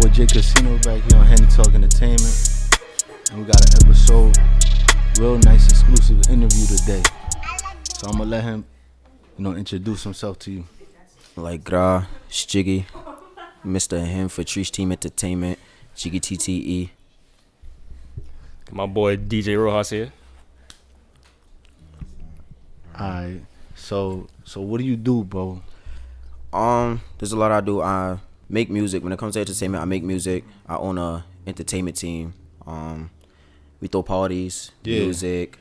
boy Jiggytte back here on Henny Talk Entertainment, and we got an episode, real nice exclusive interview today. So I'm gonna let him, introduce himself to you. Like it's Jiggy, Mr. and him for Upstate Entertainment, Jiggytte. My boy DJ Rojas here. Alright, so what do you do, bro? There's a lot I do. I make music. When it comes to entertainment, I make music. I own a entertainment team. We throw parties, music.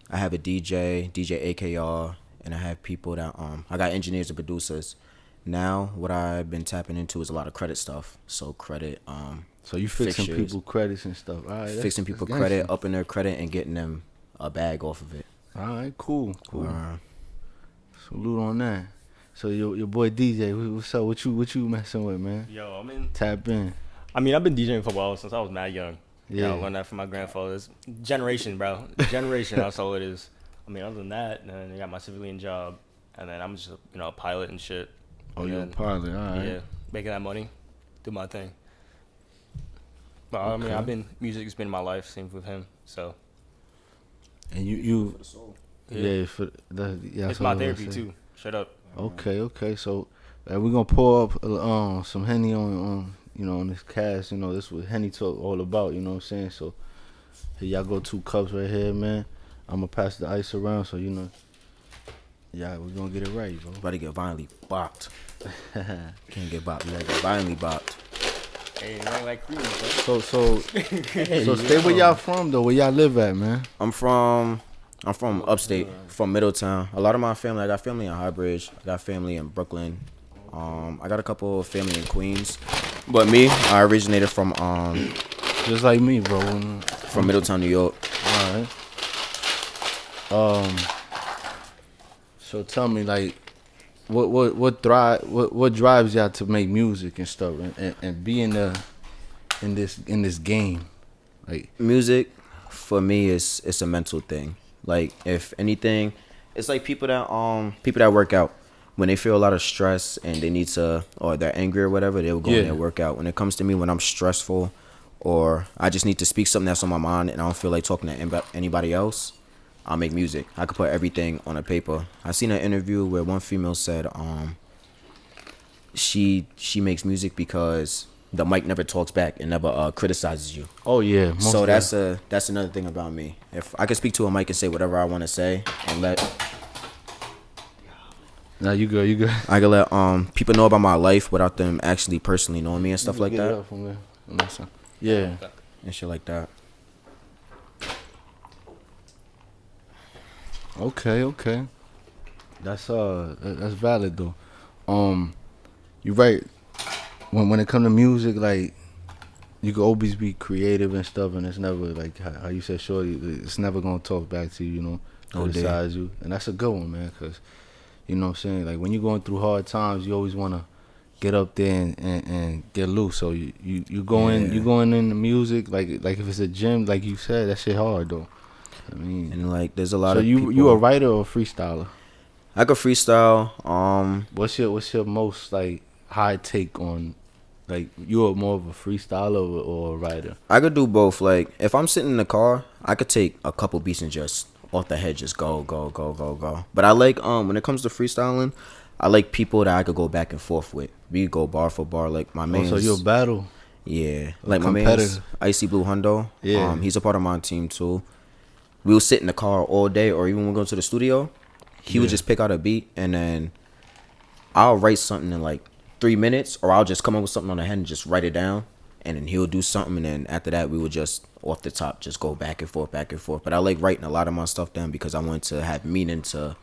I have a DJ AKR, and I have people that I got engineers and producers. Now, what I've been tapping into is a lot of credit stuff. So credit. So you fixing fixtures, people credits and stuff. All right, fixing people credit, upping their credit, and getting them a bag off of it. All right, cool. Salute on that. So your boy DJ, what's up? What you messing with, man? Yo, Tap in. I've been DJing for a while since I was mad young. Yeah. I learned that from my grandfathers. Generation, bro. Generation, that's all it is. Other than that, then I got my civilian job, and then I'm just a pilot and shit. Oh, and you're a pilot, all right. Yeah, making that money, do my thing. But Okay. music's been my life, same with him. So And you yeah, yeah. it's my therapy too. Shut up. Okay. So we're gonna pour up some Henny on this cast. This is what Henny Talk all about. You know what I'm saying? So here y'all go, 2 cups right here, man. I'm gonna pass the ice around, so yeah, we're gonna get it right, bro. About to get violently bopped. Can't get bopped. You gotta get violently bopped. Hey, it ain't like cream, bro. So stay where y'all from though. Where y'all live at, man? I'm from upstate, from Middletown. A lot of my family, I got family in Highbridge. I got family in Brooklyn. I got a couple of family in Queens. But me, I originated from Just like me, bro. from Middletown, New York. All right. So tell me, like, what drives y'all to make music and stuff, and be in this game, like Music for me is it's a mental thing. Like, if anything, it's like people that work out. When they feel a lot of stress and they need to, or they're angry or whatever, they will go in there and work out. When it comes to me, when I'm stressful or I just need to speak something that's on my mind and I don't feel like talking to anybody else, I'll make music. I could put everything on a paper. I seen an interview where one female said she makes music because the mic never talks back and never criticizes you. Oh yeah. So that's another thing about me. If I can speak to a mic and say whatever I want to say and let Nah, you good. I can let people know about my life without them actually personally knowing me and stuff like Get it that up from there. Yeah. and shit like that. Okay. That's valid though. You're right. When it comes to music, like, you can always be creative and stuff, and it's never like how you said, shorty. It's never gonna talk back to you, criticize you, and that's a good one, man. Cause you know what I'm saying. Like, when you're going through hard times, you always wanna get up there and get loose. So you going in the music, like if it's a gym, like you said, that shit hard though. And like, there's a lot of people. you a writer or a freestyler? I could freestyle. What's your most like high take on, like, you're more of a freestyler or a writer? I could do both. Like, if I'm sitting in the car, I could take a couple beats and just off the head, just go. But I like when it comes to freestyling, I like people that I could go back and forth with. We could go bar for bar. Like my man. So you're a battle. Yeah, like my man's Icy Blue Hundo. Yeah. He's a part of my team too. We would sit in the car all day, or even when we go to the studio, he would just pick out a beat, and then I'll write something in like 3 minutes, or I'll just come up with something on the head and just write it down, and then he'll do something, and then after that, we would just off the top just go back and forth. But I like writing a lot of my stuff down because I want to have meaning to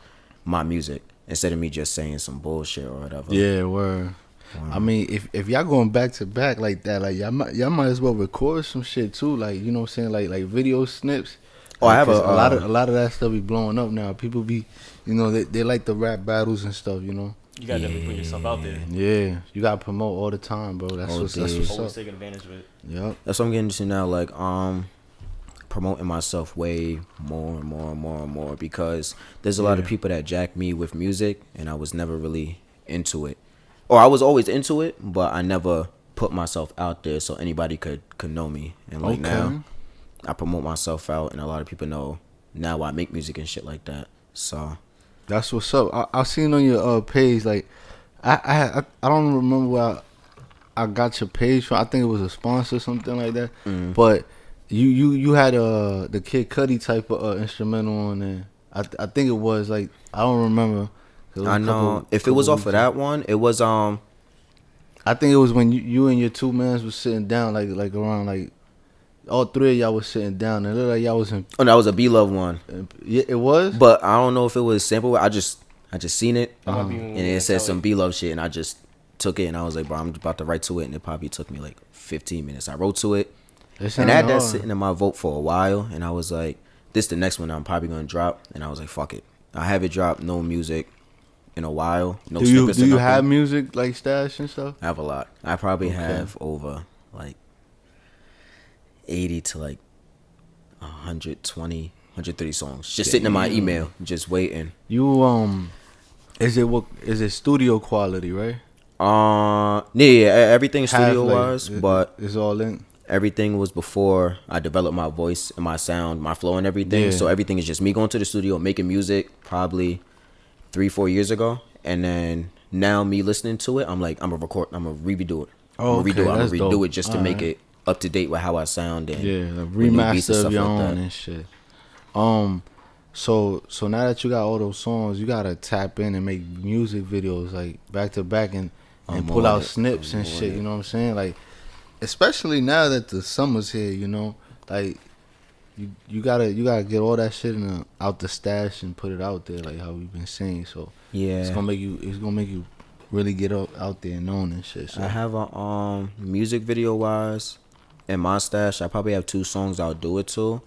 my music instead of me just saying some bullshit or whatever. Yeah, word. I mean, if y'all going back to back like that, like y'all might as well record some shit too, like, you know what I'm saying, like video snips. Oh, I have a lot of that stuff be blowing up now. People be, they like the rap battles and stuff. You gotta definitely put yourself out there. Yeah, you gotta promote all the time, bro. That's what's Always up. taking advantage of it. Yep. That's what I'm getting to now. Like, promoting myself way more and more because there's a lot of people that jack me with music, and I was never really into it. Or I was always into it, but I never put myself out there so anybody could know me. And like now, I promote myself out, and a lot of people know now I make music and shit like that. So that's what's up. I seen on your page, like I don't remember where I got your page from. I think it was a sponsor or something like that. But you had the Kid Cudi type of instrumental on there. I think it was like, I don't remember. I know if it was off of that one, it was I think it was when you and your two mans was sitting down, like around, like all three of y'all was sitting down, and it looked like y'all was in. Oh, that was a B-Love one. Yeah, it was. But I don't know if it was sample. I just seen it, And it said some B-Love shit, and I just took it, and I was like, bro, I'm about to write to it, and it probably took me like 15 minutes. I wrote to it, and I had that sitting in my vote for a while, and I was like, this the next one I'm probably gonna drop, and I was like, fuck it. I haven't dropped no music in a while. No snippets. Do you have music like stash and stuff? I have a lot. I probably have over like 80 to like 120, 130 songs just sitting in my email, just waiting. You is it studio quality, right? Yeah, everything studio wise, but it's all in. Everything was before I developed my voice and my sound, my flow and everything. Yeah. So everything is just me going to the studio, making music probably 3-4 years ago. And then now me listening to it, I'm like, I'm gonna redo it. I'm gonna redo it just to make it up to date with how I sound and remaster of your own and shit. So now that you got all those songs, you gotta tap in and make music videos like back to back and pull out snips and shit. You know what I'm saying? Like, especially now that the summer's here, you know, like you gotta get all that shit out the stash and put it out there, like how we've been saying. So yeah, it's gonna make you really get out there and known and shit. So I have a music video wise in my stash. I probably have 2 songs I'll do it to.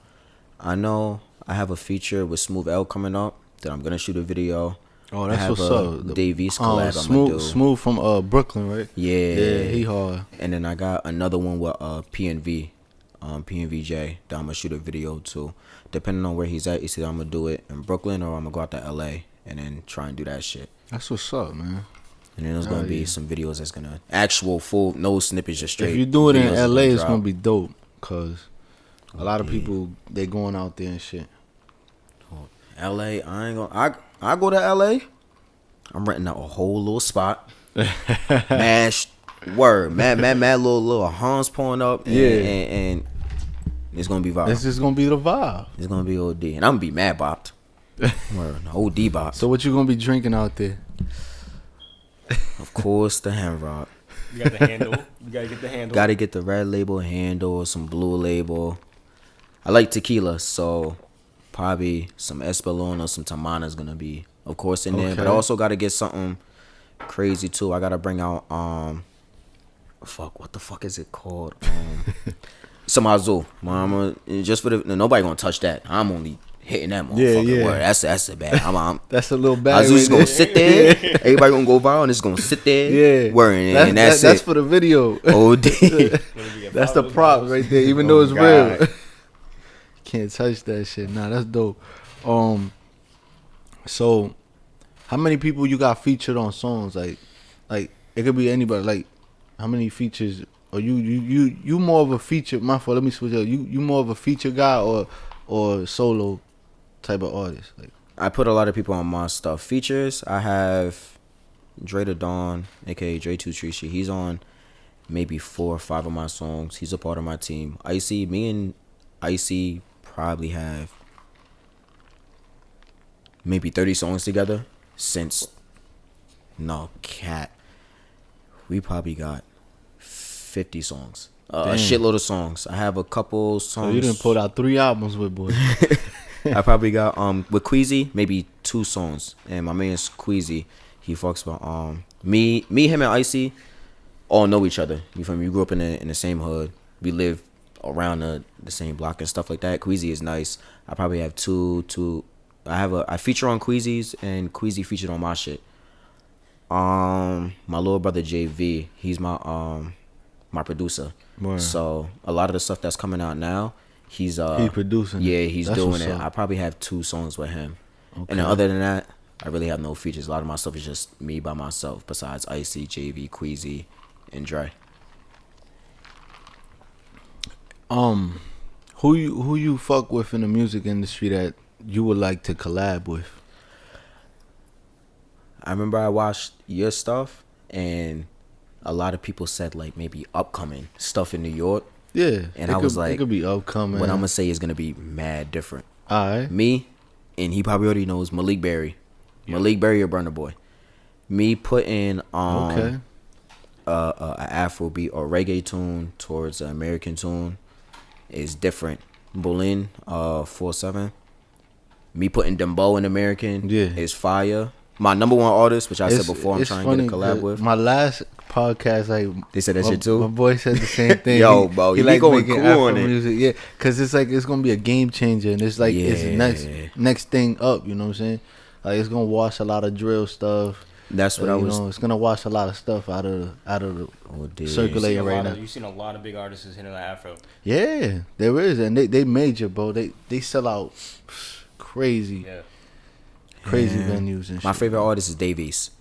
I know I have a feature with Smooth L coming up that I'm gonna shoot a video. Oh, that's what's up. Dave East collab I'm gonna do. Smooth from Brooklyn, right? Yeah, he hard. And then I got another one with PNV, PNVJ that I'm gonna shoot a video to. Depending on where he's at, either I'm gonna do it in Brooklyn or I'm gonna go out to LA and then try and do that shit. That's what's up, man. And then there's gonna be some videos that's gonna actual full no snippets, just straight. If you do it in LA, it's gonna be dope, cause a lot of people they going out there and shit. LA, I ain't gonna. I go to LA. I'm renting out a whole little spot. Mad little Hans pulling up. And it's gonna be vibe. It's just gonna be the vibe. It's gonna be OD, and I'm gonna be mad bopped. OD bopped. So what you gonna be drinking out there? Of course, the hand rock. You got the handle. You gotta get the handle. Gotta get the red label handle or some blue label. I like tequila, so probably some Espelon or some Tamana's gonna be, of course, in there. But I also gotta get something crazy too. I gotta bring out what the fuck is it called? Some Azul. Mama, just for nobody gonna touch that. I'm only hitting that motherfucker. Word. That's a bad. I'm that's a little bad. Azul's gonna sit there. Everybody gonna go viral and it's gonna sit there. Yeah. Word. And that's it. That's for the video. OD. That's the prop right there. Even though it's real. Can't touch that shit. Nah, that's dope. So how many people you got featured on songs? Like it could be anybody. Like, how many features? Or you more of a feature? My fault. Let me switch up. You more of a feature guy or solo type of artist? Like, I put a lot of people on my stuff. Features, I have Dre the Dawn, aka Dre Two Trishi. He's on maybe 4 or 5 of my songs. He's a part of my team. Me and Icy probably have maybe 30 songs together since we probably got 50 songs. A shitload of songs. I have a couple songs. So you didn't put out 3 albums with boy. I probably got with Queasy maybe 2 songs, and my man's Queasy. He fucks about me, him, and Icy all know each other. You feel me? We grew up in the same hood. We live around the same block and stuff like that. Queasy is nice. I probably have two. I feature on Queasy's and Queasy featured on my shit. My little brother JV, he's my producer. Word. So a lot of the stuff that's coming out now, he's producing. Yeah, he's doing it. I probably have 2 songs with him. Okay. And then other than that, I really have no features. A lot of my stuff is just me by myself. Besides Icy, JV, Queasy, and Dre. Who you fuck with in the music industry that you would like to collab with? I remember I watched your stuff, and a lot of people said like maybe upcoming stuff in New York. Yeah, And I was like, it could be upcoming. what I'm gonna say is gonna be mad different. All right. Me, and he probably already knows Malik Berry. Malik Berry or Burna Boy. Me putting Okay. a Afrobeat or reggae tune towards an American tune is different. Bolin 4-7. Me putting Dembo in American is fire. My number one artist, which I said before, I'm trying to get a collab with. My last podcast, like They said that shit too. My boy said the same thing. Yo, bro, he you like going making cool Afro on it. music. Yeah, because it's like it's gonna be a game changer, and it's like it's next thing up. You know what I'm saying? Like it's gonna wash a lot of drill stuff. That's what I was. It's gonna wash a lot of stuff out of the circulating right now. You've seen a lot of big artists hitting the Afro. Yeah, there is, and they major, bro. They sell out crazy. Yeah. Crazy venues and shit. My favorite artist is Davies,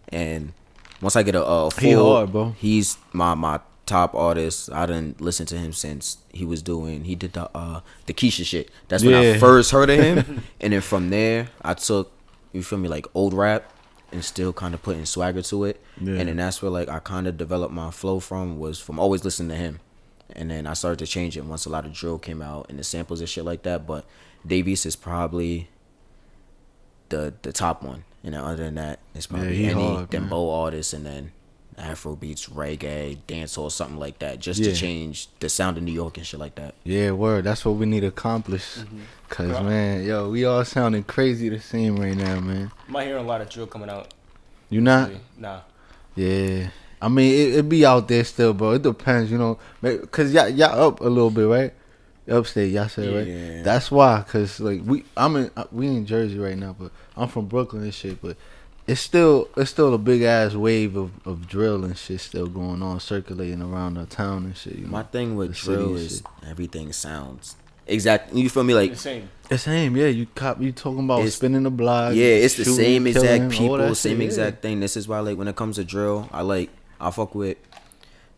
and once I get a full, He hard, bro. He's my top artist. I didn't listen to him since he did the Keisha shit. That's when I first heard of him, and then from there I took, you feel me, like old rap and still kind of putting swagger to it, and then that's where like I kind of developed my flow from always listening to him, and then I started to change it once a lot of drill came out and the samples and shit like that. But Davies is probably the top one, and then other than that, it's probably any dembo artist, and then Afro beats, reggae, dancehall, something like that, just to change the sound of New York and shit like that. Yeah, word. That's what we need to accomplish. Cause man, yo, we all sounding crazy the same right now, man. I'm not hearing a lot of drill coming out. You not? Nah. Yeah. I mean, it be out there still, bro. It depends, you know, cause y'all up a little bit, right? Upstate, y'all said, right? That's why, cause like we in Jersey right now, but I'm from Brooklyn and shit. But it's still a big ass wave of drill and shit still going on, circulating around the town and shit. You know? My thing with drill is everything sounds exact. You feel me? Like the same. Yeah, you talking about spinning the block. Yeah, it's the same exact people, same exact thing. This is why, like, when it comes to drill, I fuck with,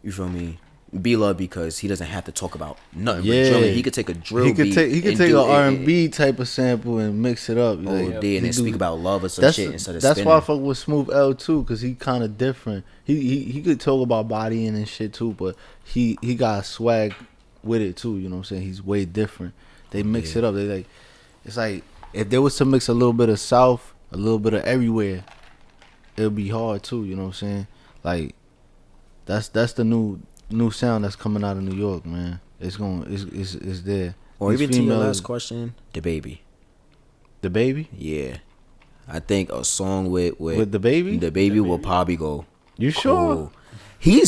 you feel me, B-Love, because he doesn't have to talk about nothing but drilling. He could take a drill beat. He could take an R&B type of sample and mix it up. And then speak about love or some shit instead of spinning. That's why I fuck with Smooth L too, because he kind of different. He could talk about bodying and shit too, but he got swag with it too. You know what I'm saying? He's way different. They mix it up. They like, it's like if there was to mix a little bit of South, a little bit of everywhere, it'll be hard too. You know what I'm saying? Like that's the new sound that's coming out of New York, man. It's there. Or even to your last question, the baby. The baby? Yeah, I think a song with the baby. The baby will probably go. You sure? He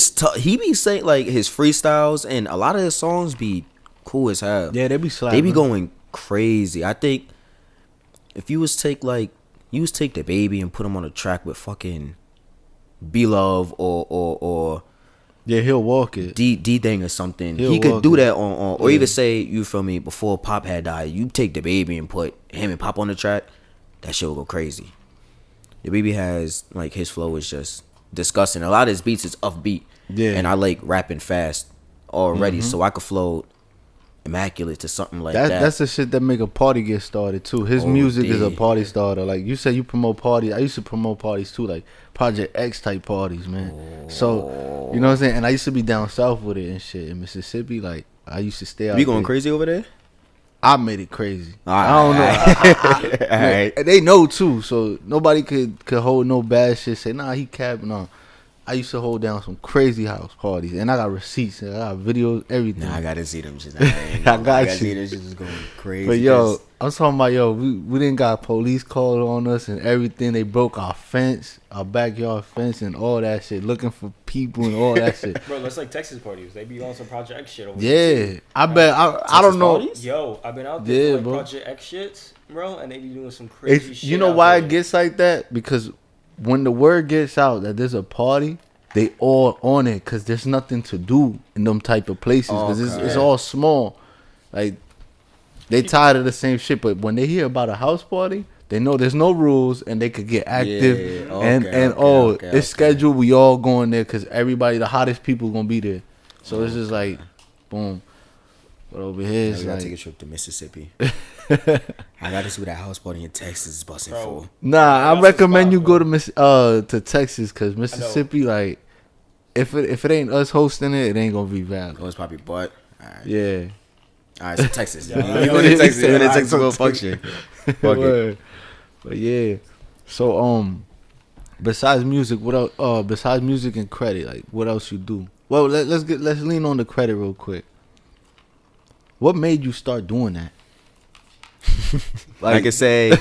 be saying like his freestyles and a lot of his songs be cool as hell. Yeah, they be slapping. They be going crazy. I think if you was take the baby and put him on a track with fucking B-Love or yeah, he'll walk it. D-Thing or something. He could do that on or even say, you feel me, before Pop had died, you take the baby and put him and Pop on the track, that shit will go crazy. The baby has, like, his flow is just disgusting. A lot of his beats is upbeat. Yeah. And I like rapping fast already, so I could flow immaculate to something like that. That's the shit that make a party get started too. His music is a party starter. Like you said, you promote parties. I used to promote parties too, like Project X type parties, man. So you know what I'm saying. And I used to be down south with it and shit in Mississippi. Like I used to stay out. You going crazy over there? I made it crazy. I don't know. All right. They know too, so nobody could hold no bad shit. Say nah, he capping on. I used to hold down some crazy house parties, and I got receipts, and I got videos, everything. Nah, I gotta see them shit. I got you. See them shit just going crazy. But yo, I'm talking about we didn't got police called on us and everything. They broke our fence, our backyard fence, and all that shit, looking for people and all that shit. Bro, that's like Texas parties. They be on some Project X shit over there. Yeah, I bet. I don't know. Parties? Yo, I've been out there for like Project X shits, bro, and they be doing some crazy shit. You know why it gets like that? Because when the word gets out that there's a party, they all on it because there's nothing to do in them type of places because it's all small. Like they tired of the same shit, but when they hear about a house party, they know there's no rules and they could get active. It's scheduled. We all going there because everybody, the hottest people, gonna be there. So it's just like, boom. But over here, Yeah, it's we gotta like, take a trip to Mississippi. I gotta see what that house party in Texas is busting Bro. for. nah. I That's recommend the you spot, go bro. to Texas because Mississippi, like, if it ain't us hosting it, it ain't gonna be valid. Oh, it's probably butt. Alright. Yeah. Alright, so Texas. Yeah, We going to Texas. We going to Texas Alright, for a so function. Fuck it. Word. But yeah. So besides music, what else? Besides music and credit, like what else you do? Well, let's lean on the credit real quick. What made you start doing that? Like I say,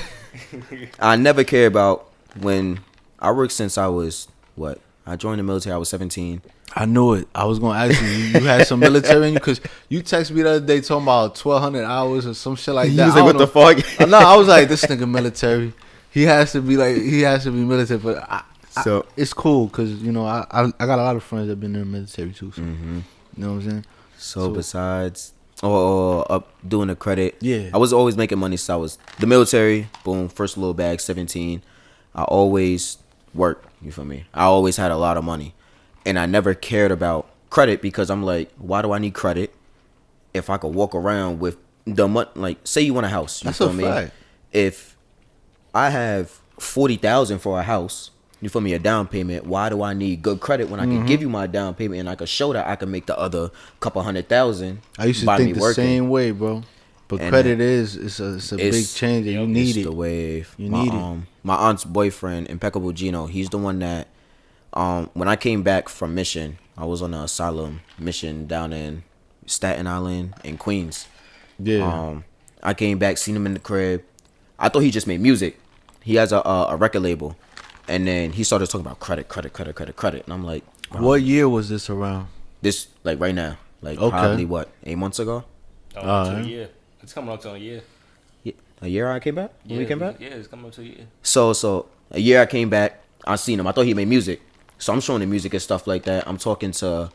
I never cared about when I worked since I was what? I joined the military. I was 17. I knew it. I was gonna ask you. You had some military in you because you texted me the other day talking about 1,200 hours or some shit like that. You was like, I what don't the know. fuck? No, I was like, this nigga military. He has to be military. But So it's cool because you know I got a lot of friends that been in the military too. So, mm-hmm. you know what I'm saying? So besides or up doing the credit, Yeah. I was always making money since I was the military. Boom, first little bag, 17. I always worked. You feel me? I always had a lot of money, and I never cared about credit because I'm like, why do I need credit if I could walk around with the money? Like, say you want a house, you That's feel a me? fact. If I have 40,000 for a house, you feel me, a down payment, why do I need good credit when I can give you my down payment and I can show that I can make the other couple $100,000? I used to by think me the working. same way, bro. But And credit it's a big it's- change, and you Yep. need It's it. the wave. You my, need it. My aunt's boyfriend, Impeccable Gino, he's the one that when I came back from mission, I was on an asylum mission down in Staten Island in Queens. Yeah. I came back, seen him in the crib. I thought he just made music. He has a record label, and then he started talking about credit, and I'm like, bro, What year was this around? this like right now, like Okay. probably what 8 months ago, To Alright. a year. It's coming up to a year. a year I came back. When we came back. Yeah, it's coming up to a year. So a year I came back, I seen him. I thought he made music. So I'm showing him music and stuff like that. I'm talking to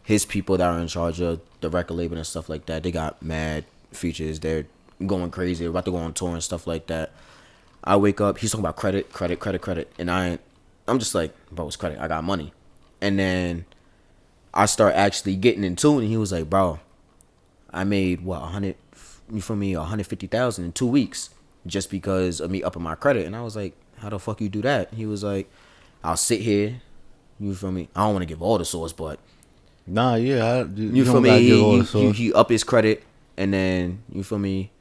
his people that are in charge of the record label and stuff like that. They got mad features. They're going crazy. They're about to go on tour and stuff like that. I wake up, he's talking about credit. And I'm just like, bro, it's credit. I got money. And then I start actually getting in tune, and he was like, bro, I made what 100, you feel me, 150,000 in 2 weeks just because of me upping my credit. And I was like, how the fuck you do that? He was like, I'll sit here, you feel me, I don't want to give all the source, but Nah, yeah. you feel don't me, gotta give all the sauce. he up his credit, and then you feel me,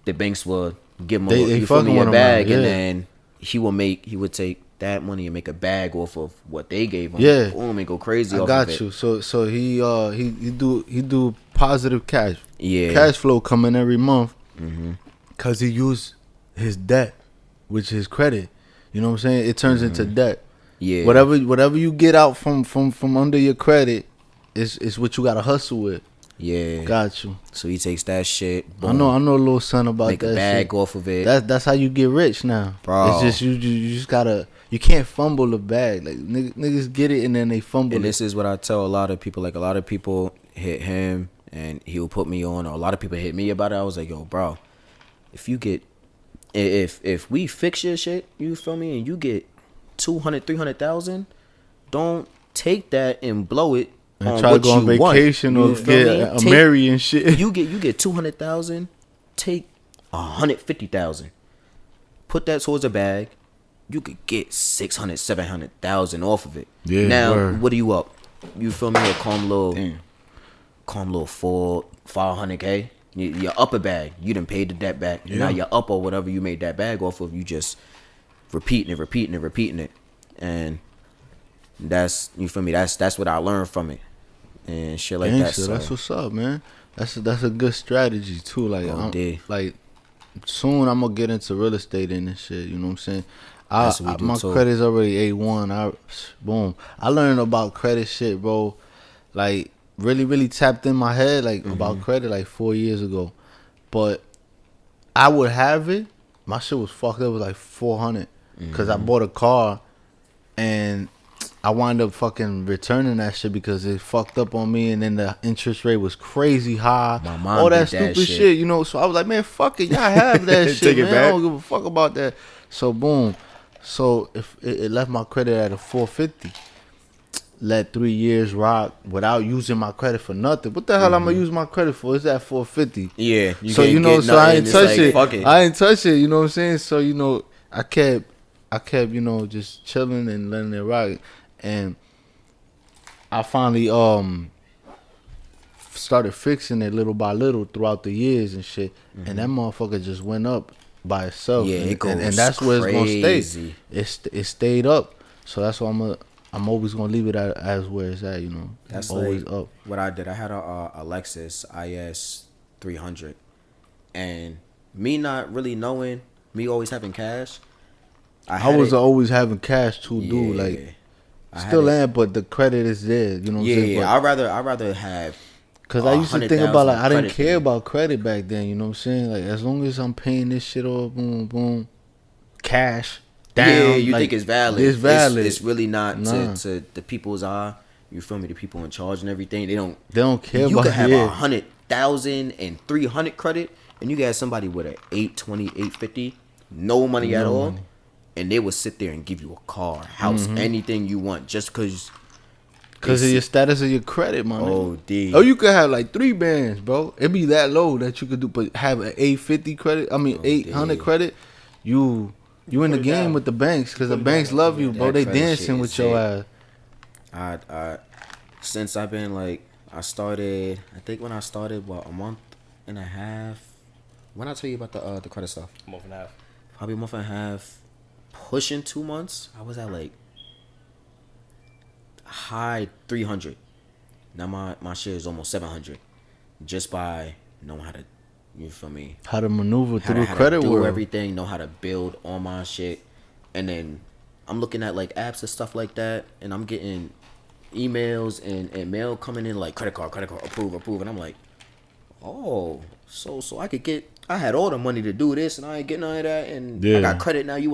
the banks will give him They you feel fucking me, a with him bag, now, and yeah. then he would take that money and make a bag off of what they gave him. Yeah. Boom, and go crazy I off got of you. it. So he do positive cash. Yeah. Cash flow coming every month. Mm-hmm. Cause he used his debt, which is credit. You know what I'm saying? It turns into debt. Yeah. Whatever you get out from under your credit is what you gotta hustle with. Yeah. Got you. So he takes that shit. I Boom, know a little son about make that a bag shit. off of it. That's how you get rich now, Bro. It's just you just gotta, you can't fumble the bag. Like niggas get it and then they fumble And it. this is what I tell a lot of people. Like, a lot of people hit him and he'll put me on, or a lot of people hit me about it. I was like, yo, bro, if you get, if we fix your shit, you feel me, and you get 200, 300,000, don't take that and blow it And on try to what go on you want. vacation or You feel get me? a Take- Mary and shit. You get 200,000, take 150,000, put that towards a bag. You could get 600, 700,000 off of it. Yeah, Now, word. what are you up? You feel me? A calm little 500K. You're up a bag. You done paid the debt back. Yeah. Now you're up or whatever you made that bag off of. You just repeating it, and that's, you feel me? That's what I learned from it and shit like that. Gangsta, So that's what's up, man. That's a good strategy too. Like, Oh, dude. like soon I'm gonna get into real estate and this shit. You know what I'm saying? That's what we do My too. credit's already A1. Boom. I learned about credit shit, bro. Like really tapped in my head like about credit like 4 years ago. But I would have it. My shit was fucked up. It was like 400 because I bought a car and I wound up fucking returning that shit because it fucked up on me, and then the interest rate was crazy high. My mom All that did that stupid shit. shit, you know. So I was like, man, fuck it, y'all have that shit, Take it man. I back. don't give a fuck about that. So boom, so if it left my credit at a 450, let 3 years rock without using my credit for nothing. What the hell I'm gonna use my credit for? It's at 450. Yeah. So can't get so I nothing. ain't It's touch like, it. fuck it. I ain't touch it. You know what I'm saying? So I kept just chilling and letting it rock, and I finally started fixing it little by little throughout the years and shit, and that motherfucker just went up by itself. Yeah, and, it goes and that's where it's gonna crazy. stay. It stayed up, so that's why I'm always gonna leave it as where it's at. That's always like up. what I did. I had a Lexus IS 300, and me not really knowing, me always having cash. I was always having cash too, dude. Like still am, but the credit is there. You know what I'm saying? Yeah. I'd rather have. Cause I used to think about I didn't care credit. about credit back then. You know what I'm saying? Like as long as I'm paying this shit off, boom, boom, cash down. Yeah, you like, think it's valid? It's valid. It's really not Nah. to the people's eye. You feel me? The people in charge and everything. They don't care You about could have it. 100,000 and 300 credit, and you got somebody with an 820, 850, no money at all, and they will sit there and give you a car, house, anything you want, just because of your status of your credit, man. Oh, D. Oh, you could have like 3 bands, bro. It'd be that low that you could do, but have an 850 credit. I mean, 800 credit. You in the game down. with the banks because the banks love you, bro. That They credit dancing shit with is your it. ass. I since I've been like I started. I think when I started, a month and a half. When I tell you about the credit stuff, A month and a half. probably a month and a half, pushing 2 months. I was at like high 300. Now my share is almost 700, just by knowing how to, you feel me? How to maneuver How through to the credit do world. everything, know how to build on my shit, and then I'm looking at like apps and stuff like that, and I'm getting emails and mail coming in like credit card, approve, and I'm like, oh, so I had all the money to do this, and I ain't getting none of that, and I got credit now. You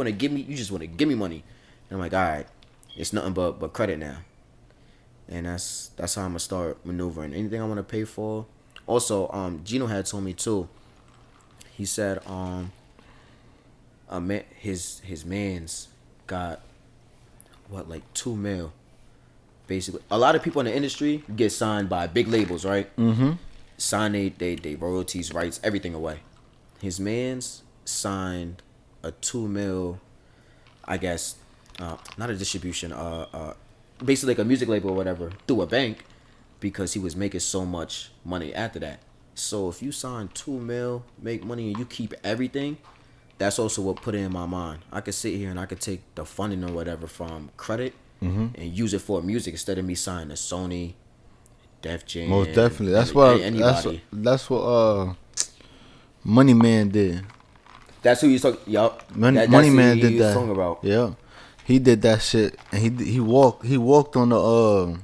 just want to give me money, and I'm like, all right, it's nothing but credit now, and that's how I'm gonna start maneuvering. Anything I want to pay for. Also, Gino had told me too. He said, his man's got what, like 2 mil. Basically, a lot of people in the industry get signed by big labels, right? Mm-hmm. Sign they royalties, rights, everything away. His man's signed a 2 mil, I guess, not a distribution, basically like a music label or whatever, through a bank, because he was making so much money after that. So if you sign 2 mil, make money, and you keep everything, that's also what put it in my mind. I could sit here and I could take the funding or whatever from credit and use it for music instead of me signing to Sony, Def Jam. Most definitely. That's what Money Man did. That's who you talking. Yup. Money Man did that. Talking about. Yeah, he did that shit, and he walked on the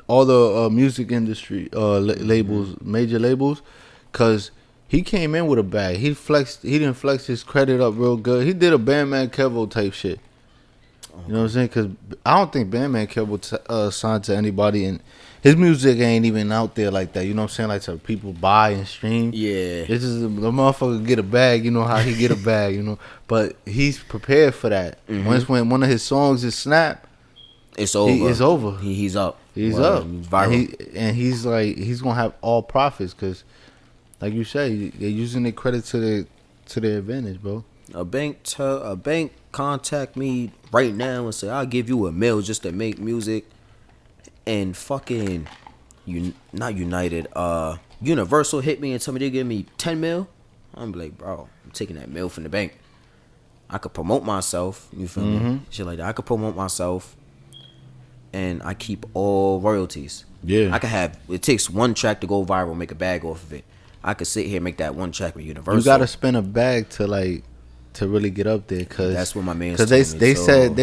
all the music industry labels, major labels, cause he came in with a bag. He didn't flex his credit up real good. He did a Bandman Kevo type shit. You know what I'm saying? Cause I don't think Bandman Kevo signed to anybody, and his music ain't even out there like that. You know what I'm saying? Like, so people buy and stream. Yeah. It's just the motherfucker get a bag. You know how he get a bag. You know, but he's prepared for that. Once when one of his songs is snap, it's over. It's over. He's up. He's up. He's viral. And he's like, he's gonna have all profits because, like you say, they're using their credit to their advantage, bro. A bank contact me right now and say, I'll give you $1 million just to make music, and fucking not United, Universal hit me and tell me they give me 10 mil. I'm like, bro, I'm taking that mil from the bank. I could promote myself. You feel me? Shit like that. I could promote myself, and I keep all royalties. Yeah. I could have. It takes one track to go viral, make a bag off of it. I could sit here and make that one track with Universal. You gotta spend a bag to really get up there, cause that's what my man. Cause they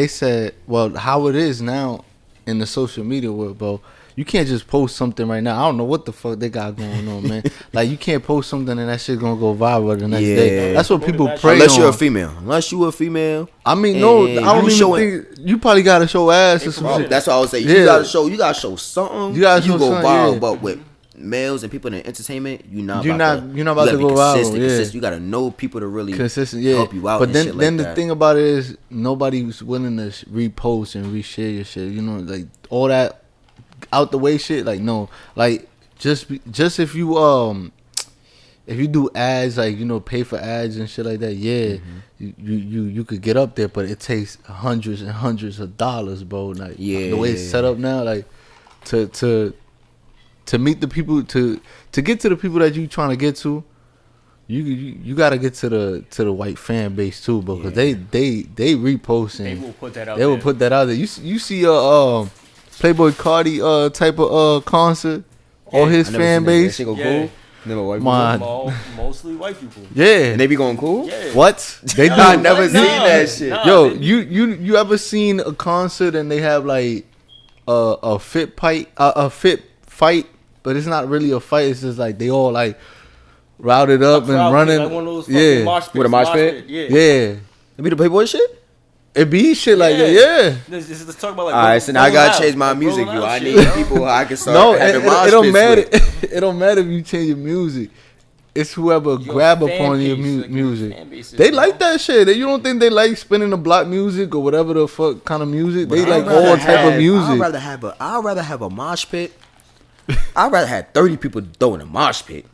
said, well, how it is now in the social media world, bro. You can't just post something right now. I don't know what the fuck they got going on, man. Like, you can't post something and that shit gonna go viral the next day. That's what people pray Unless on. you're a female. Unless you a female. I mean, no, I don't even think you probably gotta show ass or some shit. That's what I was saying. Yeah. You gotta show something. You gotta show go something, viral, yeah. but with males and people in entertainment, you're not You're about not about to go viral. Yeah. consistent. You gotta know people to really Consistent, yeah. help you out. But and then, shit then like the that. thing about it is nobody's willing to repost and reshare your shit. You know, like all that out the way shit. Like no, like just if you do ads, like pay for ads and shit like that. Yeah, you could get up there, but it takes hundreds and hundreds of dollars, bro. Like the way it's set up now, like to meet the people to get to the people that you trying to get to. You gotta get to the white fan base too, because they reposting. They will put that out. They will put that out there. You see a Playboy Cardi type of concert, or his fan base. That shit go cool. Never white people. Mostly white people. Yeah, and they be going cool. Yeah. What they do? I never seen that shit. Yo, you ever seen a concert and they have like a fit fight, but it's not really a fight. It's just like they all like routed up and running. Like one of those yeah, with a mosh pit. Yeah, it be the Playboy shit. It be shit like that. Yeah. Let's talk about like. All right, so now I gotta change my music view. I need people I can start having mosh pits. It don't matter. It don't matter if you change your music. It's whoever grab upon your music. They like that shit. You don't think they like spinning the block music or whatever the fuck kind of music? They like all type of music. I'd rather have a mosh pit. I'd rather have 30 people throwing a mosh pit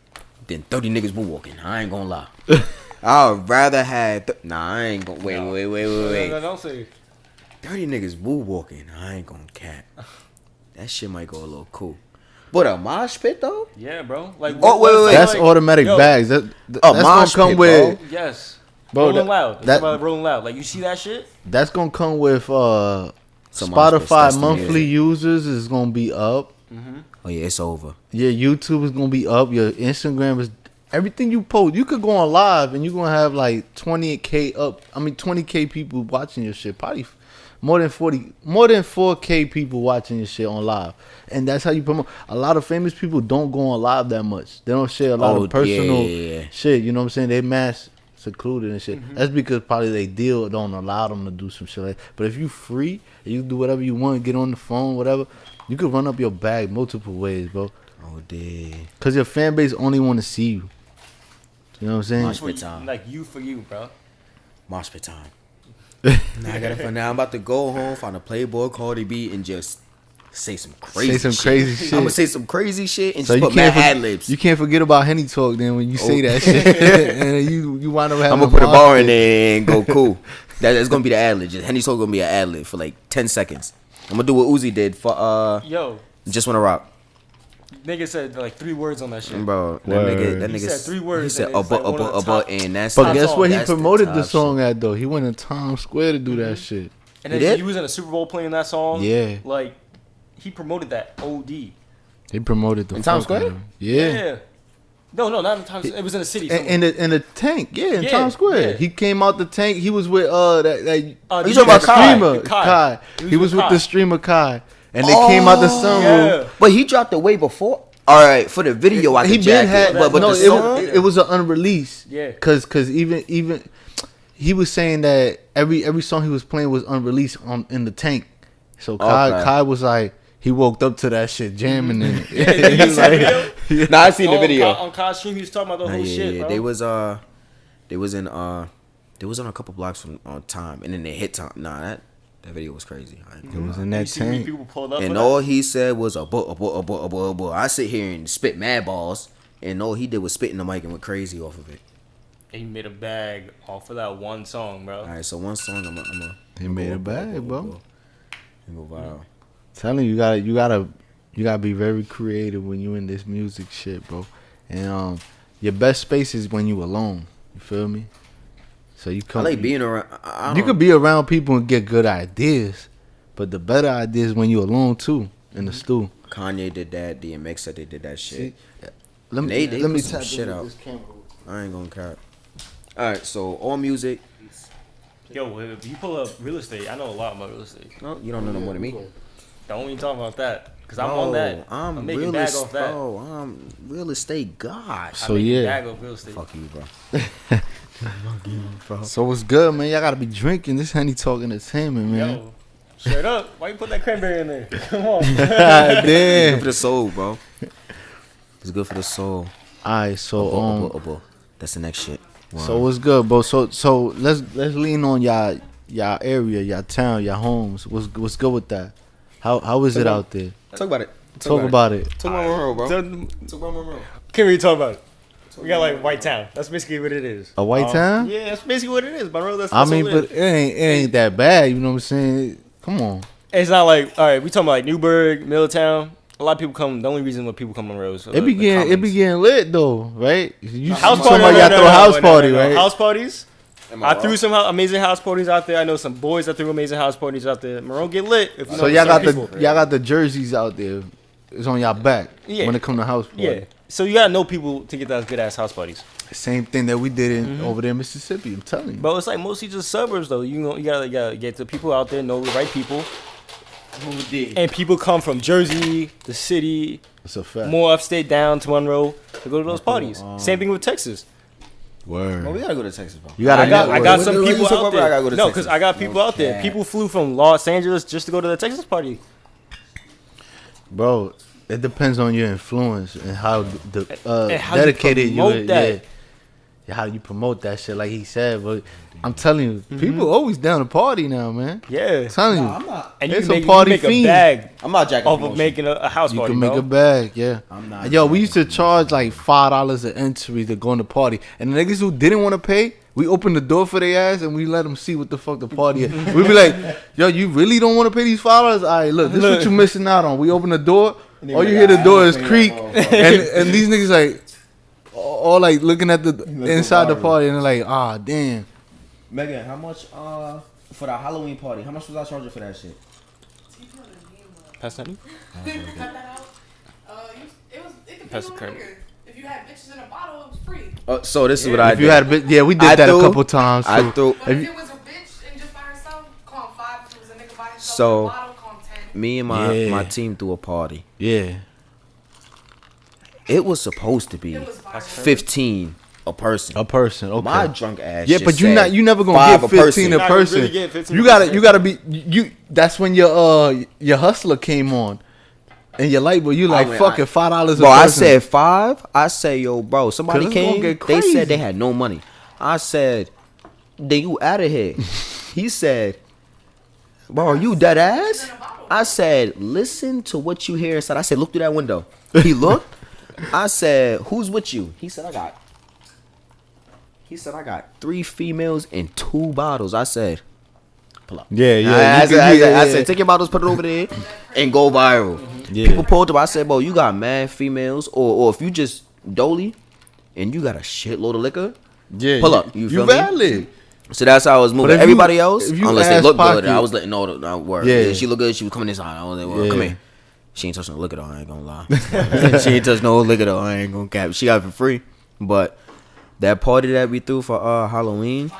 than 30 niggas moonwalking. I ain't gonna lie. I'd rather have I ain't gonna wait. No, don't say 30 niggas moonwalking. I ain't gonna cap. That shit might go a little cool. But a mosh pit though? Yeah, bro. Like wait. That's like, automatic bags. That's mosh gonna come pit, with bro. Yes. Bro, Rolling Loud. That's about Rolling Loud. Like you see that shit? That's gonna come with Spotify monthly users is gonna be up. Mm-hmm. Oh yeah, it's over. Your YouTube is gonna be up. Your Instagram is everything you post. You could go on live and you're gonna have like 20K up. I mean 20K people watching your shit. Probably more than 4K people watching your shit on live. And that's how you promote. A lot of famous people don't go on live that much. They don't share a lot of personal shit. You know what I'm saying? They mass secluded and shit. Mm-hmm. That's because probably they deal don't allow them to do some shit like that. But if you free and you do whatever you want, get on the phone, whatever, you could run up your bag multiple ways, bro. Oh, damn. Because your fan base only want to see you. You know what I'm saying? Mosh pit time. Like you for you, bro. Mosh pit time. Now I'm about to go home, find a Playboy Cardi B, and just say some crazy shit. I'm gonna say some crazy shit and so just put mad ad libs. You can't forget about Henny Talk then when you say that shit. And then you wind up having I'm gonna put a bar in there and go cool. That's gonna be the ad lib. Henny Talk gonna be an ad lib for like 10 seconds. I'm gonna do what Uzi did for Just Wanna Rock. Nigga said like 3 words on that shit. Bro, that nigga said 3 words. He said and that's but guess where he promoted the song at though? He went in Times Square to do that shit. And then he was in a Super Bowl playing that song. Yeah. Like he promoted that OD. He promoted the in Times Square? Yeah. No, not in Times Square. It was in a city. In the tank, in Times Square. Yeah. He came out the tank. He was with you talking about streamer Kai. He was with the streamer Kai. And they came out the sunroof. Yeah. But he dropped it way before. All right, for the video, I could jack it. But the song? It was an unreleased. Yeah. Cause even he was saying that every song he was playing was unreleased in the tank. So Kai was like, he woke up to that shit jamming in it. Yeah, I seen the video. On Kai's stream, he was talking about the whole shit, bro. They was on a couple blocks from Time, and then they hit Time. That video was crazy. It was in that tank. People pulled up and all he said was a buh. I sit here and spit mad balls, and all he did was spit in the mic and went crazy off of it. He made a bag off of that one song, bro. All right, so one song, he made a bag, bro. Go viral. Telling you, you gotta be very creative when you in this music shit, bro. And your best space is when you alone. You feel me? So you come. I like being around. You could be around people and get good ideas, but the better ideas when you alone too in the stew. Kanye did that. DMX said they did that shit. See, let me tap shit out. I ain't gonna cap. All right, so all music. Yo, if you pull up real estate, I know a lot about real estate. No, you don't know no more than me. Don't even talk about that, cause I'm on that. I'm making bag off that. Bro, I'm real estate god. So bag off real estate. Fuck you, bro. So what's good, man? Y'all gotta be drinking. This Henny Talk entertainment, man. Yo, straight up. Why you put that cranberry in there? Come on. Damn. For the soul, bro. It's good for the soul. Alright, so That's the next shit. so what's good, bro? So let's lean on y'all area, y'all town, y'all homes. What's good with that? How is it out there? Talk about it. Talk about it. Talk about Monroe, bro. Talk about Monroe. Can't really talk about it. We got like White Town. That's basically what it is. A white town? Yeah, that's basically what it is. Monroe. That's I mean, all but it ain't that bad. You know what I'm saying? Come on. it's not like all right. We talking about like Newburgh, Middletown. A lot of people come. The only reason why people come to Monroe is It be getting lit though, right? You house talking party. about y'all throw house party, no. right? House parties. I threw wrong? some amazing house parties out there. I know some boys that threw amazing house parties out there. Monroe get lit. If you So know y'all got some people. y'all got the jerseys out there. It's on y'all back Yeah. when it come to house party. Yeah. So you gotta know people to get those good ass house parties. Same thing that we did in over there in Mississippi. I'm telling you. But it's like mostly just suburbs though. You gotta get the people out there, know the right people. And people come from Jersey, the city, It's a fact. more upstate down to Monroe to go to those parties. Same thing with Texas. Word. Well, we gotta go to Texas, bro. You gotta I got know- some What you people talking out about? there. I gotta go to No, Texas. because I got people out there. Yeah. People flew from Los Angeles just to go to the Texas party. Bro, it depends on your influence and how And how you dedicated you promote is. that. Yeah, how you promote that shit, like he said. But I'm telling you, people always down to party now, man. Yeah. I'm telling you, I'm not. And you It's can a make, party you make a fiend. bag I'm not jacking off of promotion. making a house you party, can make bro. a bag. Yeah. I'm not. Yo, we used to charge like $5 an entry to go in the party, and the niggas who didn't want to pay, we opened the door for their ass and we let them see what the fuck the party is. We be like, yo, you really don't want to pay these $5? All right, look, this is what you missing out on. We open the door, they all be you like, hear the "I door ain't is paying creak, that motherfucker." and these niggas like, all like looking at the go inside the viral. party, and they're like, ah, damn. Megan, how much for the Halloween party? How much was I charging for that shit? Pass that. Cut that out. It depends Pass the on the curtain. liquor. If you had bitches in a bottle, it was free. So this is what I If did. you had a bit, yeah, we did I that threw- a couple times. I too. threw But If if you- it was a bitch and just by herself, call 'em 5. If it was a nigga by himself So- in a bottle, call 'em 10. me and Yeah. my team threw a party. yeah. It was supposed to be It was viral. 15 a person. A person, okay. My drunk ass. Yeah, just but said you never gonna 5 get 15 You're a not gonna person. really get 15 You a gotta person. be you. That's when your hustler came on, and your light boy. You like went- fuck it, $5 a Bro, person. I said 5. I said, yo, bro, somebody 'Cause it's gonna came. get They crazy. said they had no money. I said, then you out of here. He said, bro, are you dead ass? I said, listen to what you hear inside. I said, look through that window. He looked. I said, who's with you? He said, I got 3 females and 2 bottles. I said, pull up. Yeah, yeah. I you said, can- I yeah, said, I yeah. said, take your bottles, put it over there, and go viral. Yeah. People pulled up. I said, bro, you got mad females, or if you just dolly, and you got a shitload of liquor, Yeah, pull up. You feel me? valid. so that's how I was moving. if you- Everybody else, if you unless they ass look pocket- good, I was letting all the word. Yeah. Yeah, she look good. She was coming inside. I was like, well, come Yeah. here. She ain't touching no liquor though. I ain't gonna lie. She ain't touching no liquor though. I ain't gonna cap. She got it for free. But that party that we threw for Halloween,